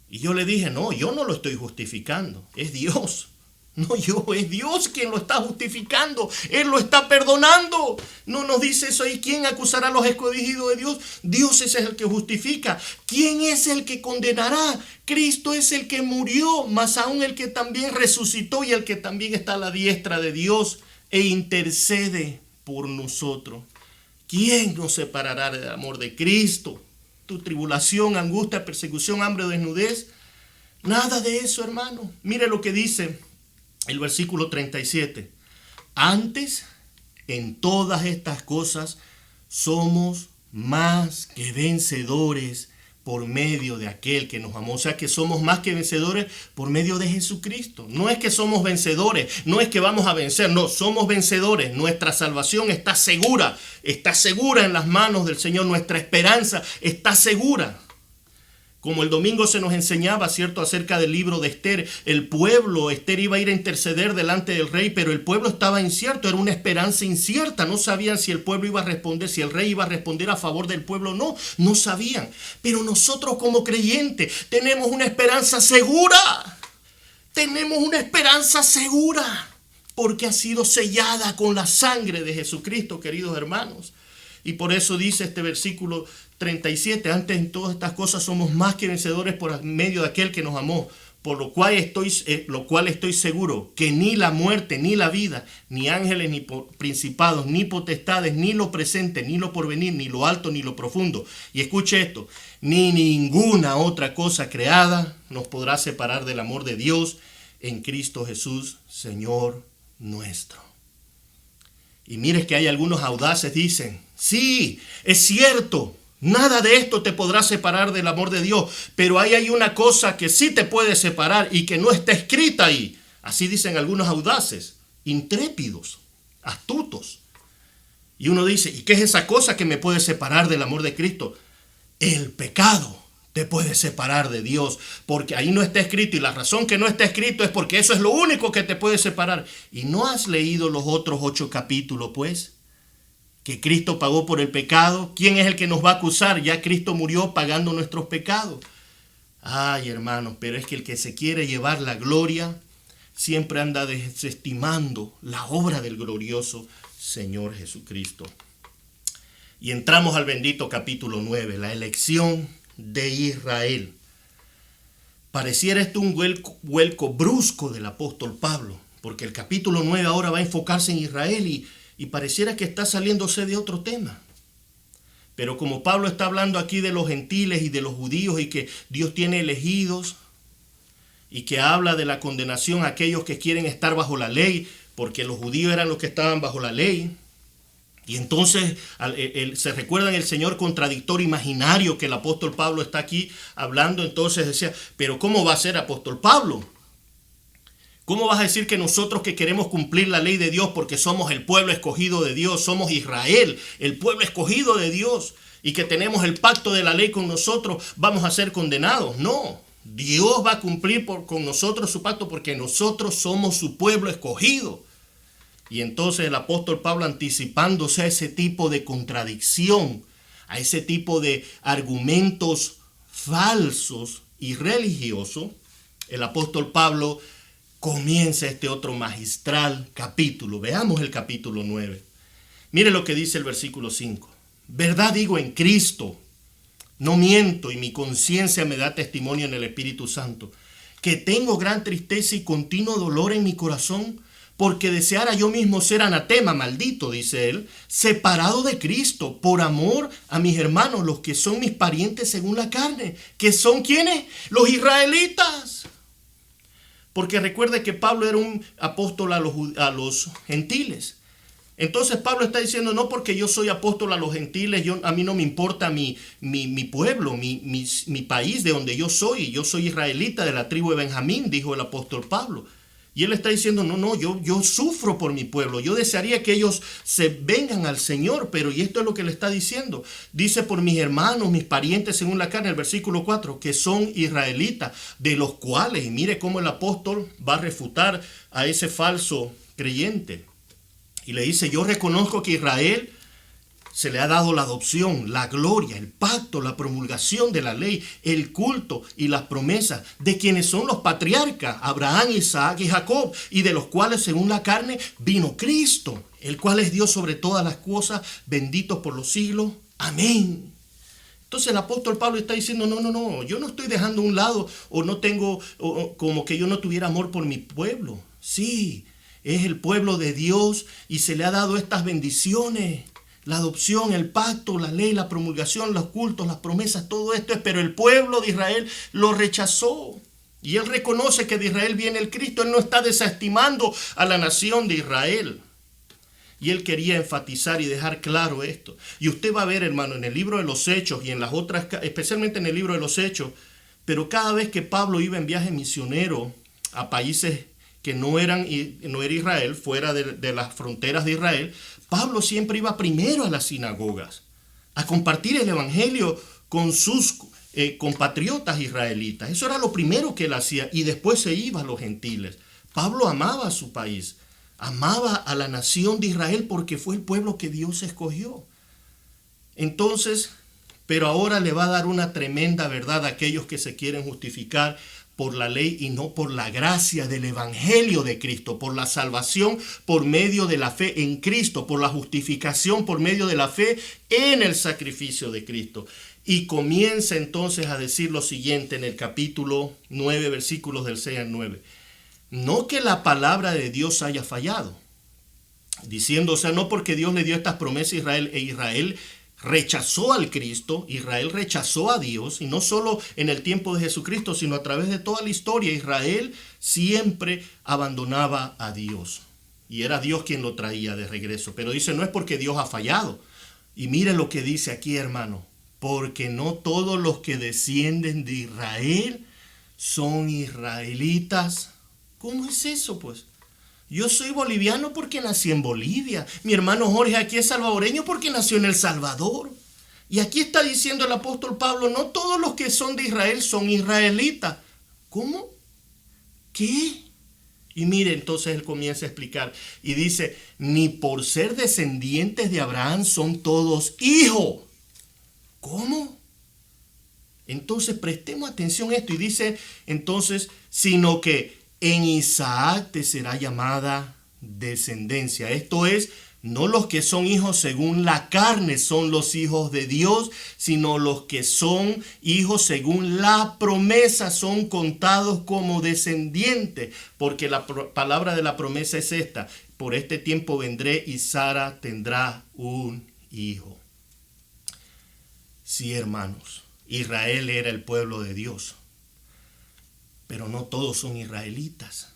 Y yo le dije, no, yo no lo estoy justificando, es Dios. No yo, es Dios quien lo está justificando. Él lo está perdonando. No nos dice eso ahí. ¿Quién acusará a los escogidos de Dios? Dios es el que justifica. ¿Quién es el que condenará? Cristo es el que murió, más aún el que también resucitó y el que también está a la diestra de Dios e intercede por nosotros. ¿Quién nos separará del amor de Cristo? Tu tribulación, angustia, persecución, hambre o desnudez. Nada de eso, hermano. Mire lo que dice el versículo 37. Antes, en todas estas cosas, somos más que vencedores por medio de aquel que nos amó. O sea que somos más que vencedores por medio de Jesucristo. No es que somos vencedores, no es que vamos a vencer, no, somos vencedores. Nuestra salvación está segura en las manos del Señor. Nuestra esperanza está segura. Como el domingo se nos enseñaba, ¿cierto?, acerca del libro de Esther, Esther iba a ir a interceder delante del rey, pero el pueblo estaba incierto, era una esperanza incierta, no sabían si el pueblo iba a responder, si el rey iba a responder a favor del pueblo, no sabían. Pero nosotros como creyentes tenemos una esperanza segura, porque ha sido sellada con la sangre de Jesucristo, queridos hermanos. Y por eso dice este versículo 37, antes en todas estas cosas somos más que vencedores por medio de aquel que nos amó, por lo cual estoy seguro que ni la muerte, ni la vida, ni ángeles, ni principados, ni potestades, ni lo presente, ni lo porvenir, ni lo alto, ni lo profundo. Y escuche esto, ni ninguna otra cosa creada nos podrá separar del amor de Dios en Cristo Jesús, Señor nuestro. Y mire que hay algunos audaces, dicen, sí, es cierto, nada de esto te podrá separar del amor de Dios, pero ahí hay una cosa que sí te puede separar y que no está escrita ahí. Así dicen algunos audaces, intrépidos, astutos. Y uno dice, ¿y qué es esa cosa que me puede separar del amor de Cristo? El pecado te puede separar de Dios, porque ahí no está escrito, y la razón que no está escrito es porque eso es lo único que te puede separar. ¿Y no has leído los otros 8 capítulos, pues? Que Cristo pagó por el pecado. ¿Quién es el que nos va a acusar? Ya Cristo murió pagando nuestros pecados. Ay, hermanos, pero es que el que se quiere llevar la gloria siempre anda desestimando la obra del glorioso Señor Jesucristo. Y entramos al bendito capítulo 9, la elección de Israel. Pareciera esto un vuelco brusco del apóstol Pablo, porque el capítulo 9 ahora va a enfocarse en Israel y pareciera que está saliéndose de otro tema. Pero como Pablo está hablando aquí de los gentiles y de los judíos y que Dios tiene elegidos y que habla de la condenación a aquellos que quieren estar bajo la ley, porque los judíos eran los que estaban bajo la ley. Y entonces se recuerdan el Señor contradictorio imaginario que el apóstol Pablo está aquí hablando. Entonces decía, pero ¿cómo va a ser, apóstol Pablo? ¿Cómo vas a decir que nosotros que queremos cumplir la ley de Dios porque somos el pueblo escogido de Dios, somos Israel, el pueblo escogido de Dios, y que tenemos el pacto de la ley con nosotros, vamos a ser condenados? No, Dios va a cumplir con nosotros su pacto porque nosotros somos su pueblo escogido. Y entonces el apóstol Pablo, anticipándose a ese tipo de contradicción, a ese tipo de argumentos falsos y religiosos, el apóstol Pablo comienza este otro magistral capítulo. Veamos el capítulo 9. Mire lo que dice el versículo 5. Verdad digo en Cristo, no miento, y mi conciencia me da testimonio en el Espíritu Santo, que tengo gran tristeza y continuo dolor en mi corazón, porque deseara yo mismo ser anatema, maldito, dice él, separado de Cristo, por amor a mis hermanos, los que son mis parientes según la carne, que son ¿quiénes? Los israelitas. Porque recuerde que Pablo era un apóstol a los gentiles. Entonces Pablo está diciendo, no porque yo soy apóstol a los gentiles, a mí no me importa mi pueblo, mi país de donde yo soy israelita de la tribu de Benjamín, dijo el apóstol Pablo. Y él está diciendo, no, yo sufro por mi pueblo, yo desearía que ellos se vengan al Señor, pero y esto es lo que le está diciendo. Dice por mis hermanos, mis parientes según la carne, el versículo 4, que son israelitas, de los cuales, y mire cómo el apóstol va a refutar a ese falso creyente. Y le dice, yo reconozco que a Israel se le ha dado la adopción, la gloria, el pacto, la promulgación de la ley, el culto y las promesas de quienes son los patriarcas, Abraham, Isaac y Jacob, y de los cuales según la carne vino Cristo, el cual es Dios sobre todas las cosas, bendito por los siglos. Amén. Entonces el apóstol Pablo está diciendo, no, yo no estoy dejando a un lado o no tengo, como que yo no tuviera amor por mi pueblo. Sí, es el pueblo de Dios y se le ha dado estas bendiciones, la adopción, el pacto, la ley, la promulgación, los cultos, las promesas, todo esto es, pero el pueblo de Israel lo rechazó. Y él reconoce que de Israel viene el Cristo, él no está desestimando a la nación de Israel. Y él quería enfatizar y dejar claro esto. Y usted va a ver, hermano, en el libro de los Hechos y en las otras, especialmente en el libro de los Hechos, pero cada vez que Pablo iba en viaje misionero a países que no era Israel, fuera de las fronteras de Israel, Pablo siempre iba primero a las sinagogas a compartir el evangelio con sus compatriotas israelitas. Eso era lo primero que él hacía y después se iba a los gentiles. Pablo amaba a su país, amaba a la nación de Israel porque fue el pueblo que Dios escogió. Entonces, pero ahora le va a dar una tremenda verdad a aquellos que se quieren justificar por la ley y no por la gracia del evangelio de Cristo, por la salvación por medio de la fe en Cristo, por la justificación por medio de la fe en el sacrificio de Cristo. Y comienza entonces a decir lo siguiente en el capítulo 9, versículos del 6 al 9. No que la palabra de Dios haya fallado, diciendo, o sea, no porque Dios le dio estas promesas a Israel e Israel rechazó al Cristo, Israel rechazó a Dios, y no solo en el tiempo de Jesucristo, sino a través de toda la historia, Israel siempre abandonaba a Dios. Y era Dios quien lo traía de regreso. Pero dice, no es porque Dios ha fallado. Y mire lo que dice aquí, hermano. Porque no todos los que descienden de Israel son israelitas. ¿Cómo es eso, pues? Yo soy boliviano porque nací en Bolivia. Mi hermano Jorge aquí es salvadoreño porque nació en El Salvador. Y aquí está diciendo el apóstol Pablo, no todos los que son de Israel son israelitas. ¿Cómo? ¿Qué? Y mire, entonces él comienza a explicar y dice, ni por ser descendientes de Abraham son todos hijos. ¿Cómo? Entonces prestemos atención a esto y dice, entonces, sino que en Isaac te será llamada descendencia. Esto es, no los que son hijos según la carne son los hijos de Dios, sino los que son hijos según la promesa son contados como descendientes. Porque la palabra de la promesa es esta: por este tiempo vendré y Sara tendrá un hijo. Sí, hermanos, Israel era el pueblo de Dios. Pero no todos son israelitas,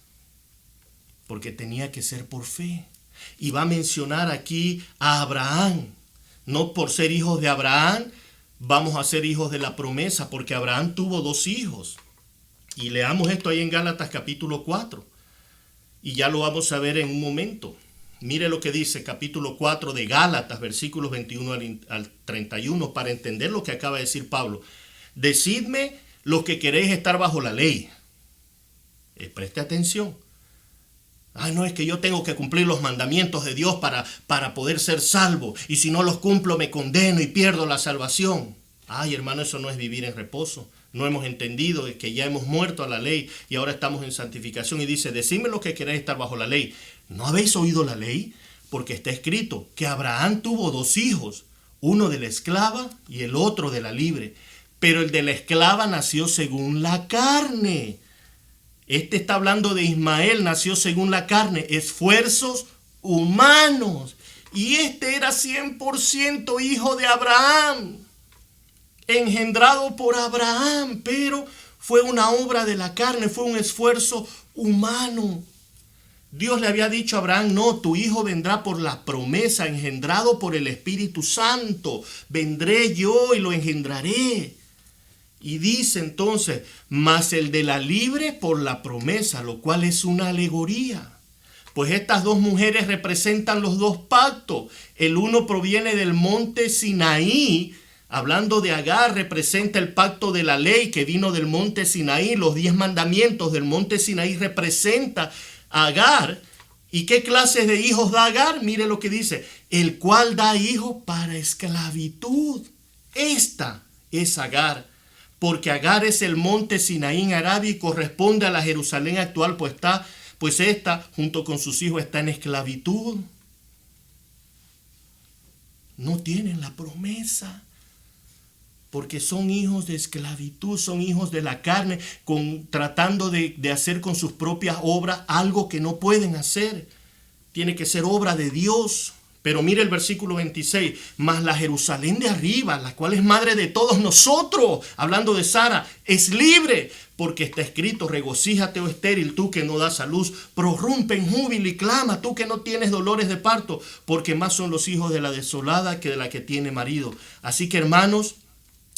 porque tenía que ser por fe. Y va a mencionar aquí a Abraham. No por ser hijos de Abraham vamos a ser hijos de la promesa, porque Abraham tuvo 2 hijos. Y leamos esto ahí en Gálatas capítulo 4. Y ya lo vamos a ver en un momento. Mire lo que dice capítulo 4 de Gálatas, versículos 21 al 31, para entender lo que acaba de decir Pablo. Decidme los que queréis estar bajo la ley. Preste atención. No, es que yo tengo que cumplir los mandamientos de Dios para poder ser salvo. Y si no los cumplo me condeno y pierdo la salvación. Hermano, eso no es vivir en reposo. No hemos entendido que ya hemos muerto a la ley y ahora estamos en santificación. Y dice, decidme lo que queréis estar bajo la ley. ¿No habéis oído la ley? Porque está escrito que Abraham tuvo 2 hijos, uno de la esclava y el otro de la libre. Pero el de la esclava nació según la carne, Este está hablando de Ismael, nació según la carne, esfuerzos humanos. Y este era 100% hijo de Abraham, engendrado por Abraham, pero fue una obra de la carne, fue un esfuerzo humano. Dios le había dicho a Abraham, no, tu hijo vendrá por la promesa, engendrado por el Espíritu Santo. Vendré yo y lo engendraré. Y dice entonces, mas el de la libre por la promesa, lo cual es una alegoría. Pues estas dos mujeres representan los dos pactos. El uno proviene del monte Sinaí. Hablando de Agar, representa el pacto de la ley que vino del monte Sinaí. Los 10 mandamientos del monte Sinaí representa a Agar. ¿Y qué clases de hijos da Agar? Mire lo que dice. El cual da hijos para esclavitud. Esta es Agar. Porque Agar es el monte Sinaí en Arabia y corresponde a la Jerusalén actual, pues esta, junto con sus hijos, está en esclavitud. No tienen la promesa, porque son hijos de esclavitud, son hijos de la carne, tratando de hacer con sus propias obras algo que no pueden hacer. Tiene que ser obra de Dios. Pero mire el versículo 26, mas la Jerusalén de arriba, la cual es madre de todos nosotros, hablando de Sara, es libre, porque está escrito, regocíjate, oh estéril, tú que no das a luz, prorrumpe en júbilo y clama, tú que no tienes dolores de parto, porque más son los hijos de la desolada que de la que tiene marido. Así que, hermanos,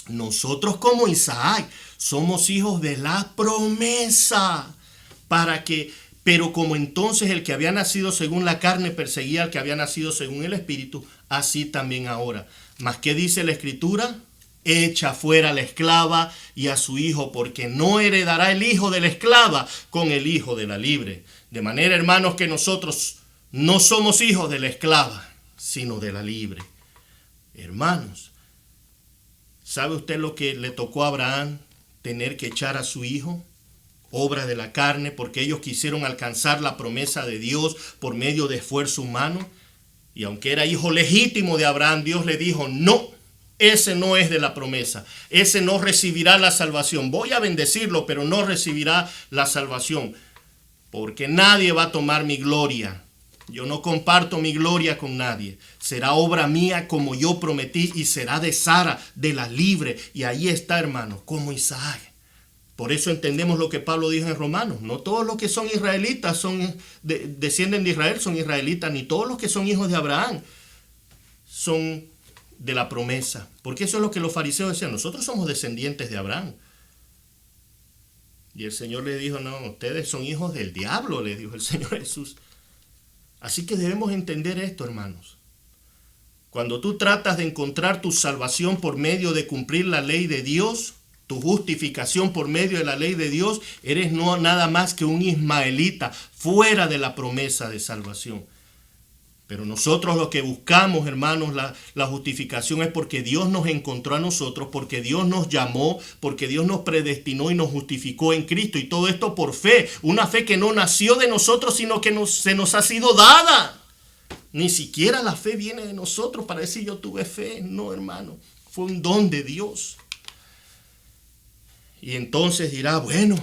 nosotros como Isaac somos hijos de la promesa, pero como entonces el que había nacido según la carne perseguía al que había nacido según el Espíritu, así también ahora. ¿Mas qué dice la Escritura? Echa fuera a la esclava y a su hijo, porque no heredará el hijo de la esclava con el hijo de la libre. De manera, hermanos, que nosotros no somos hijos de la esclava, sino de la libre. Hermanos, ¿sabe usted lo que le tocó a Abraham? Tener que echar a su hijo. Obra de la carne, porque ellos quisieron alcanzar la promesa de Dios por medio de esfuerzo humano. Y aunque era hijo legítimo de Abraham, Dios le dijo, no, ese no es de la promesa. Ese no recibirá la salvación. Voy a bendecirlo, pero no recibirá la salvación. Porque nadie va a tomar mi gloria. Yo no comparto mi gloria con nadie. Será obra mía como yo prometí y será de Sara, de la libre. Y ahí está, hermanos, como Isaac. Por eso entendemos lo que Pablo dijo en Romanos. No todos los que son israelitas descienden de Israel, son israelitas, ni todos los que son hijos de Abraham son de la promesa. Porque eso es lo que los fariseos decían. Nosotros somos descendientes de Abraham. Y el Señor le dijo, no, ustedes son hijos del diablo, le dijo el Señor Jesús. Así que debemos entender esto, hermanos. Cuando tú tratas de encontrar tu salvación por medio de cumplir la ley de Dios, tu justificación por medio de la ley de Dios, eres no nada más que un ismaelita fuera de la promesa de salvación. Pero nosotros lo que buscamos, hermanos, la justificación es porque Dios nos encontró a nosotros, porque Dios nos llamó, porque Dios nos predestinó y nos justificó en Cristo. Y todo esto por fe, una fe que no nació de nosotros, sino que se nos ha sido dada. Ni siquiera la fe viene de nosotros para decir yo tuve fe. No, hermano, fue un don de Dios. Y entonces dirá, bueno,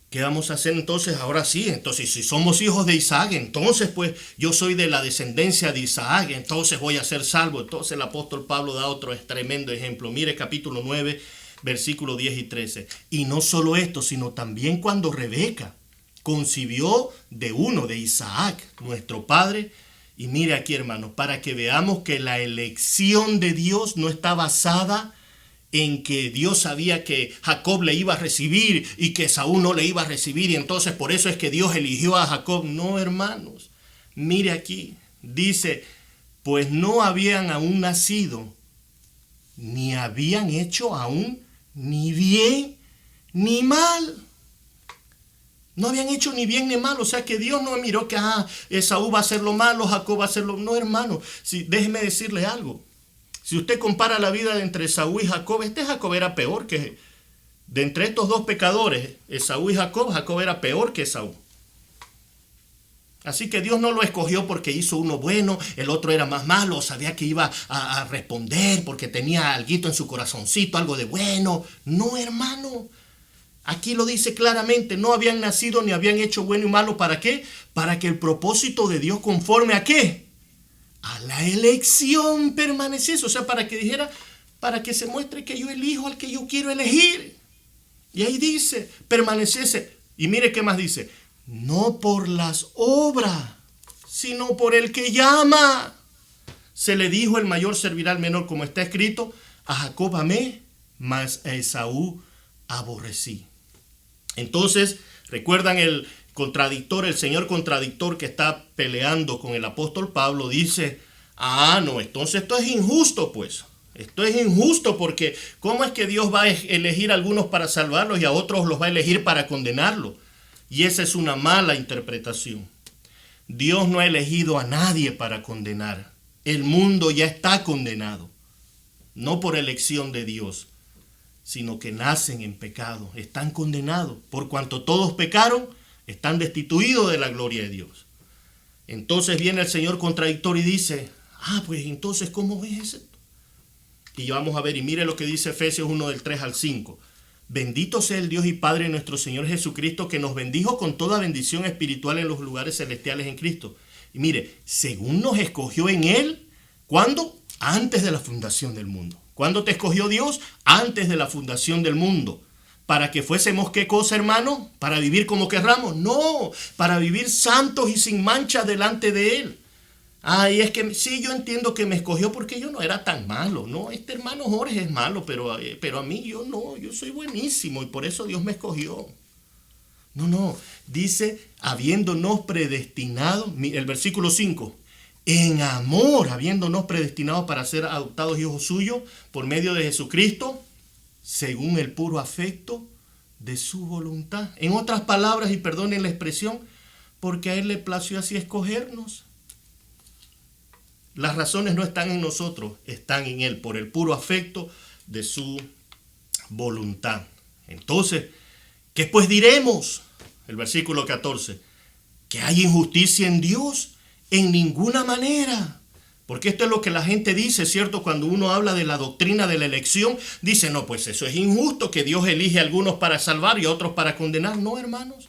¿qué vamos a hacer entonces? Ahora sí, entonces si somos hijos de Isaac, entonces pues yo soy de la descendencia de Isaac, entonces voy a ser salvo. Entonces el apóstol Pablo da otro tremendo ejemplo. Mire capítulo 9, versículos 10 y 13. Y no solo esto, sino también cuando Rebeca concibió de Isaac, nuestro padre. Y mire aquí, hermanos, para que veamos que la elección de Dios no está basada en que Dios sabía que Jacob le iba a recibir y que Saúl no le iba a recibir, y entonces por eso es que Dios eligió a Jacob. No, hermanos, mire aquí, dice, pues no habían aún nacido, ni habían hecho aún ni bien ni mal. No habían hecho ni bien ni mal, o sea que Dios no miró que Esaú va a hacer lo malo, Jacob va a hacer lo... No, hermano, déjeme decirle algo. Si usted compara la vida de entre Esaú y Jacob, Jacob era peor que... De entre estos dos pecadores, Esaú y Jacob, Jacob era peor que Esaú. Así que Dios no lo escogió porque hizo uno bueno, el otro era más malo, sabía que iba a responder porque tenía alguito en su corazoncito, algo de bueno. No, hermano. Aquí lo dice claramente, no habían nacido ni habían hecho bueno y malo. ¿Para qué? Para que el propósito de Dios conforme ¿a qué? A la elección permaneciese. O sea, para que dijera, para que se muestre que yo elijo al que yo quiero elegir. Y ahí dice, permaneciese. Y mire qué más dice, no por las obras, sino por el que llama. Se le dijo, el mayor servirá al menor, como está escrito, a Jacob amé, mas a Esaú aborrecí. Entonces, ¿recuerdan el contradictor, el señor contradictor que está peleando con el apóstol Pablo? Dice, no, entonces esto es injusto, pues. Esto es injusto porque ¿cómo es que Dios va a elegir a algunos para salvarlos y a otros los va a elegir para condenarlos? Y esa es una mala interpretación. Dios no ha elegido a nadie para condenar. El mundo ya está condenado. No por elección de Dios, sino que nacen en pecado. Están condenados. Por cuanto todos pecaron, están destituidos de la gloria de Dios. Entonces viene el Señor contradictor y dice, pues entonces, ¿cómo es eso? Y vamos a ver, y mire lo que dice Efesios 1 del 3 al 5. Bendito sea el Dios y Padre de nuestro Señor Jesucristo, que nos bendijo con toda bendición espiritual en los lugares celestiales en Cristo. Y mire, según nos escogió en Él, ¿cuándo? Antes de la fundación del mundo. ¿Cuándo te escogió Dios? Antes de la fundación del mundo. ¿Para que fuésemos qué cosa, hermano? ¿Para vivir como querramos? No, para vivir santos y sin mancha delante de Él. Y es que sí, yo entiendo que me escogió porque yo no era tan malo. No, este hermano Jorge es malo, pero a mí yo no, yo soy buenísimo y por eso Dios me escogió. No, dice, habiéndonos predestinado, el versículo 5, en amor, habiéndonos predestinado para ser adoptados hijos suyos por medio de Jesucristo, según el puro afecto de su voluntad. En otras palabras, y perdonen la expresión, porque a Él le plació así escogernos. Las razones no están en nosotros, están en Él, por el puro afecto de su voluntad. Entonces, ¿qué pues diremos? El versículo 14, ¿que hay injusticia en Dios? En ninguna manera. Porque esto es lo que la gente dice, ¿cierto? Cuando uno habla de la doctrina de la elección, dice, no, pues eso es injusto, que Dios elige a algunos para salvar y a otros para condenar. No, hermanos.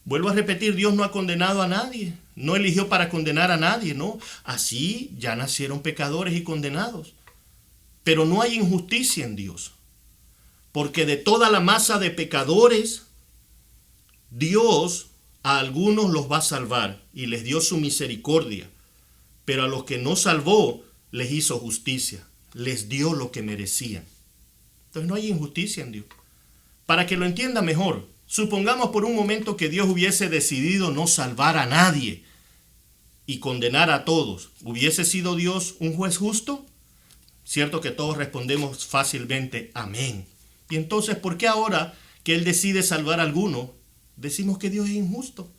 Vuelvo a repetir, Dios no ha condenado a nadie, no eligió para condenar a nadie, no. Así ya nacieron pecadores y condenados. Pero no hay injusticia en Dios, porque de toda la masa de pecadores, Dios a algunos los va a salvar y les dio su misericordia, pero a los que no salvó les hizo justicia, les dio lo que merecían. Entonces no hay injusticia en Dios. Para que lo entienda mejor, supongamos por un momento que Dios hubiese decidido no salvar a nadie y condenar a todos. ¿Hubiese sido Dios un juez justo? Cierto que todos respondemos fácilmente, amén. Y entonces, ¿por qué ahora que Él decide salvar a alguno, decimos que Dios es injusto?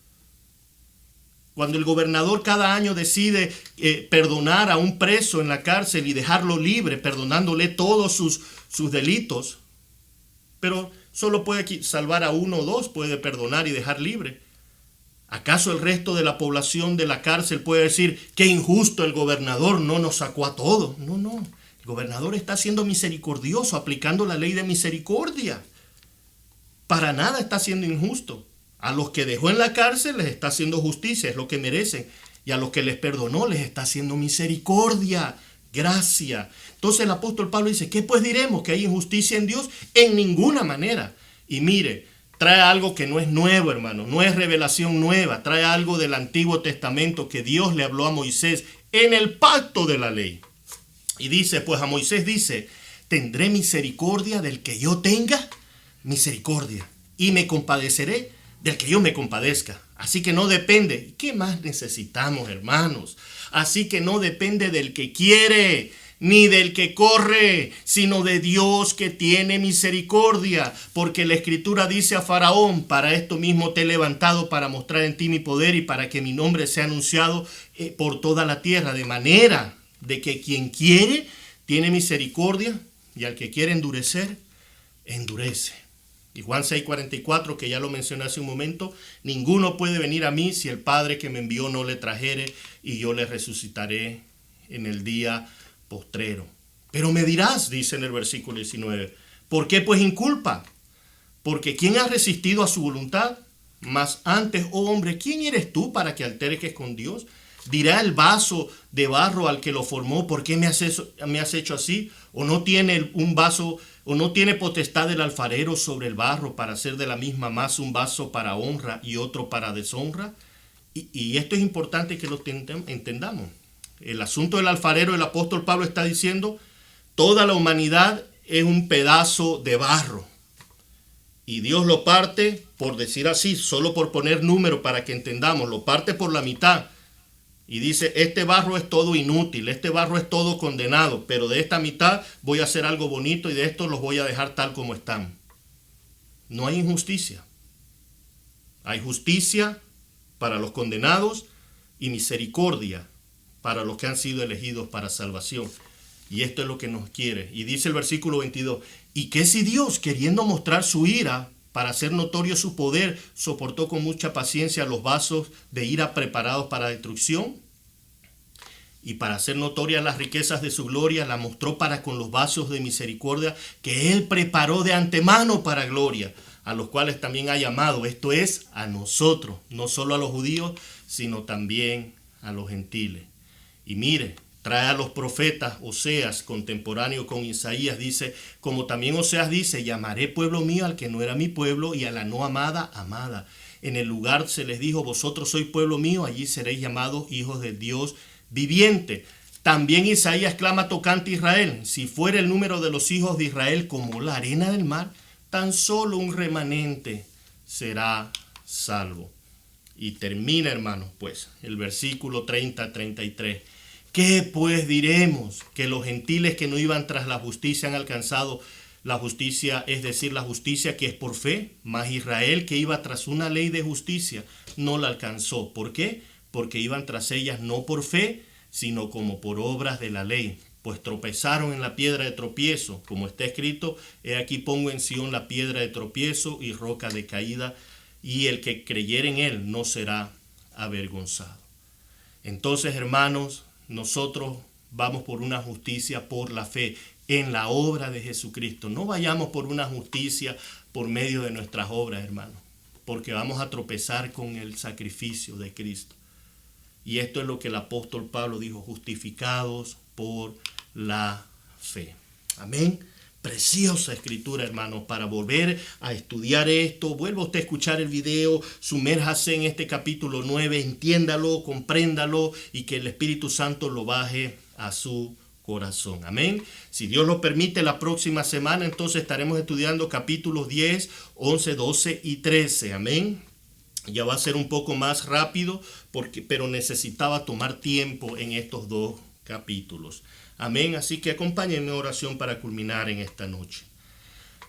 Cuando el gobernador cada año decide perdonar a un preso en la cárcel y dejarlo libre, perdonándole todos sus delitos, pero solo puede salvar a uno o dos, puede perdonar y dejar libre. ¿Acaso el resto de la población de la cárcel puede decir qué injusto el gobernador no nos sacó a todos? No. El gobernador está siendo misericordioso, aplicando la ley de misericordia. Para nada está siendo injusto. A los que dejó en la cárcel les está haciendo justicia, es lo que merecen. Y a los que les perdonó les está haciendo misericordia, gracia. Entonces el apóstol Pablo dice, ¿qué pues diremos? ¿Que hay injusticia en Dios? En ninguna manera. Y mire, trae algo que no es nuevo, hermano, no es revelación nueva, trae algo del Antiguo Testamento que Dios le habló a Moisés en el pacto de la ley. Y dice, pues a Moisés dice, tendré misericordia del que yo tenga misericordia y me compadeceré del que yo me compadezca. Así que no depende. ¿Qué más necesitamos, hermanos? Así que no depende del que quiere, ni del que corre, sino de Dios que tiene misericordia. Porque la Escritura dice a Faraón, para esto mismo te he levantado para mostrar en ti mi poder y para que mi nombre sea anunciado por toda la tierra. De manera de que quien quiere tiene misericordia y al que quiere endurecer, endurece. Y Juan 6:44, que ya lo mencioné hace un momento, ninguno puede venir a mí si el Padre que me envió no le trajere, y yo le resucitaré en el día postrero. Pero me dirás, dice en el versículo 19, ¿por qué pues inculpa? Porque ¿quién ha resistido a su voluntad? Mas antes, oh hombre, ¿quién eres tú para que alterques con Dios? ¿Dirá el vaso de barro al que lo formó, ¿por qué me has hecho así? ¿O no tiene un vaso, o no tiene potestad el alfarero sobre el barro para hacer de la misma masa un vaso para honra y otro para deshonra? Y esto es importante que lo entendamos. El asunto del alfarero, el apóstol Pablo está diciendo, toda la humanidad es un pedazo de barro. Y Dios lo parte, por decir así, solo por poner número para que entendamos, lo parte por la mitad. Y dice, este barro es todo inútil, este barro es todo condenado, pero de esta mitad voy a hacer algo bonito y de esto los voy a dejar tal como están. No hay injusticia. Hay justicia para los condenados y misericordia para los que han sido elegidos para salvación. Y esto es lo que nos quiere. Y dice el versículo 22, ¿y qué si Dios, queriendo mostrar su ira para hacer notorio su poder, soportó con mucha paciencia los vasos de ira preparados para destrucción? Y para hacer notorias las riquezas de su gloria, la mostró para con los vasos de misericordia que Él preparó de antemano para gloria, a los cuales también ha llamado, esto es, a nosotros, no solo a los judíos, sino también a los gentiles. Y mire, trae a los profetas, Oseas, contemporáneo con Isaías, dice, como también Oseas dice, llamaré pueblo mío al que no era mi pueblo y a la no amada, amada. En el lugar se les dijo, vosotros sois pueblo mío, allí seréis llamados hijos del Dios viviente. También Isaías clama tocante a Israel, si fuera el número de los hijos de Israel como la arena del mar, tan solo un remanente será salvo. Y termina, hermanos, pues, el versículo 30-33. ¿Qué pues diremos? Que los gentiles que no iban tras la justicia han alcanzado la justicia, es decir, la justicia que es por fe, mas Israel que iba tras una ley de justicia no la alcanzó. ¿Por qué? Porque iban tras ellas no por fe, sino como por obras de la ley. Pues tropezaron en la piedra de tropiezo, como está escrito, he aquí pongo en Sión la piedra de tropiezo y roca de caída, y el que creyere en él no será avergonzado. Entonces, hermanos, nosotros vamos por una justicia por la fe en la obra de Jesucristo. No vayamos por una justicia por medio de nuestras obras, hermanos, porque vamos a tropezar con el sacrificio de Cristo. Y esto es lo que el apóstol Pablo dijo, justificados por la fe. Amén. Preciosa escritura, hermanos, para volver a estudiar esto. Vuelva usted a escuchar el video, sumérjase en este capítulo 9, entiéndalo, compréndalo y que el Espíritu Santo lo baje a su corazón. Amén. Si Dios lo permite, la próxima semana entonces estaremos estudiando capítulos 10, 11, 12 y 13. Amén. Ya va a ser un poco más rápido, pero necesitaba tomar tiempo en estos dos capítulos. Amén. Así que acompáñenme en oración para culminar en esta noche.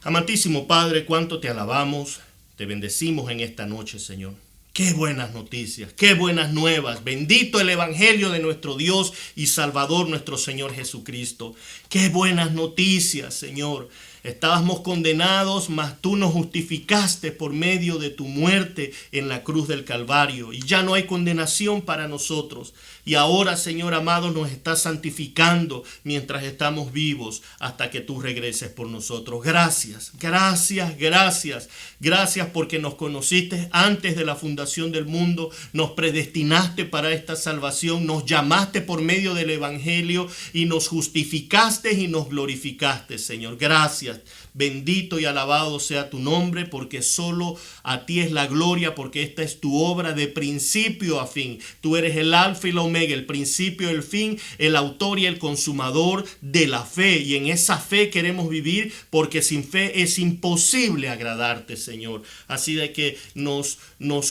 Amantísimo Padre, cuánto te alabamos, te bendecimos en esta noche, Señor. Qué buenas noticias, qué buenas nuevas. Bendito el Evangelio de nuestro Dios y Salvador, nuestro Señor Jesucristo. Qué buenas noticias, Señor. Estábamos condenados, mas tú nos justificaste por medio de tu muerte en la cruz del Calvario. Y ya no hay condenación para nosotros. Y ahora, Señor amado, nos estás santificando mientras estamos vivos hasta que tú regreses por nosotros. Gracias, gracias, gracias. Gracias porque nos conociste antes de la fundación del mundo. Nos predestinaste para esta salvación. Nos llamaste por medio del Evangelio y nos justificaste y nos glorificaste, Señor. Gracias. Bendito y alabado sea tu nombre, porque solo a ti es la gloria, porque esta es tu obra de principio a fin. Tú eres el alfa y la omega, el principio y el fin, el autor y el consumador de la fe. Y en esa fe queremos vivir, porque sin fe es imposible agradarte, Señor. Así de que nos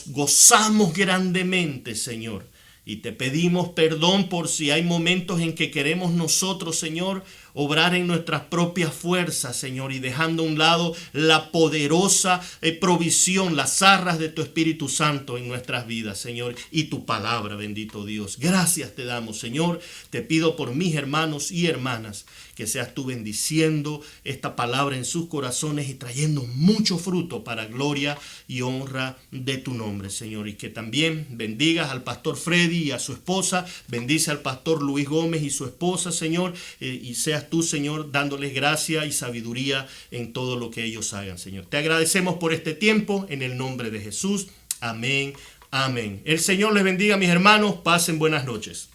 gozamos grandemente, Señor. Y te pedimos perdón por si hay momentos en que queremos nosotros, Señor, obrar en nuestras propias fuerzas, Señor, y dejando a un lado la poderosa provisión, las arras de tu Espíritu Santo en nuestras vidas, Señor, y tu palabra, bendito Dios. Gracias te damos, Señor. Te pido por mis hermanos y hermanas que seas tú bendiciendo esta palabra en sus corazones y trayendo mucho fruto para gloria y honra de tu nombre, Señor. Y que también bendigas al pastor Freddy y a su esposa. Bendice al pastor Luis Gómez y su esposa, Señor, y seas seas tú, Señor, dándoles gracia y sabiduría en todo lo que ellos hagan, Señor. Te agradecemos por este tiempo, en el nombre de Jesús. Amén, amén. El Señor les bendiga, mis hermanos. Pasen buenas noches.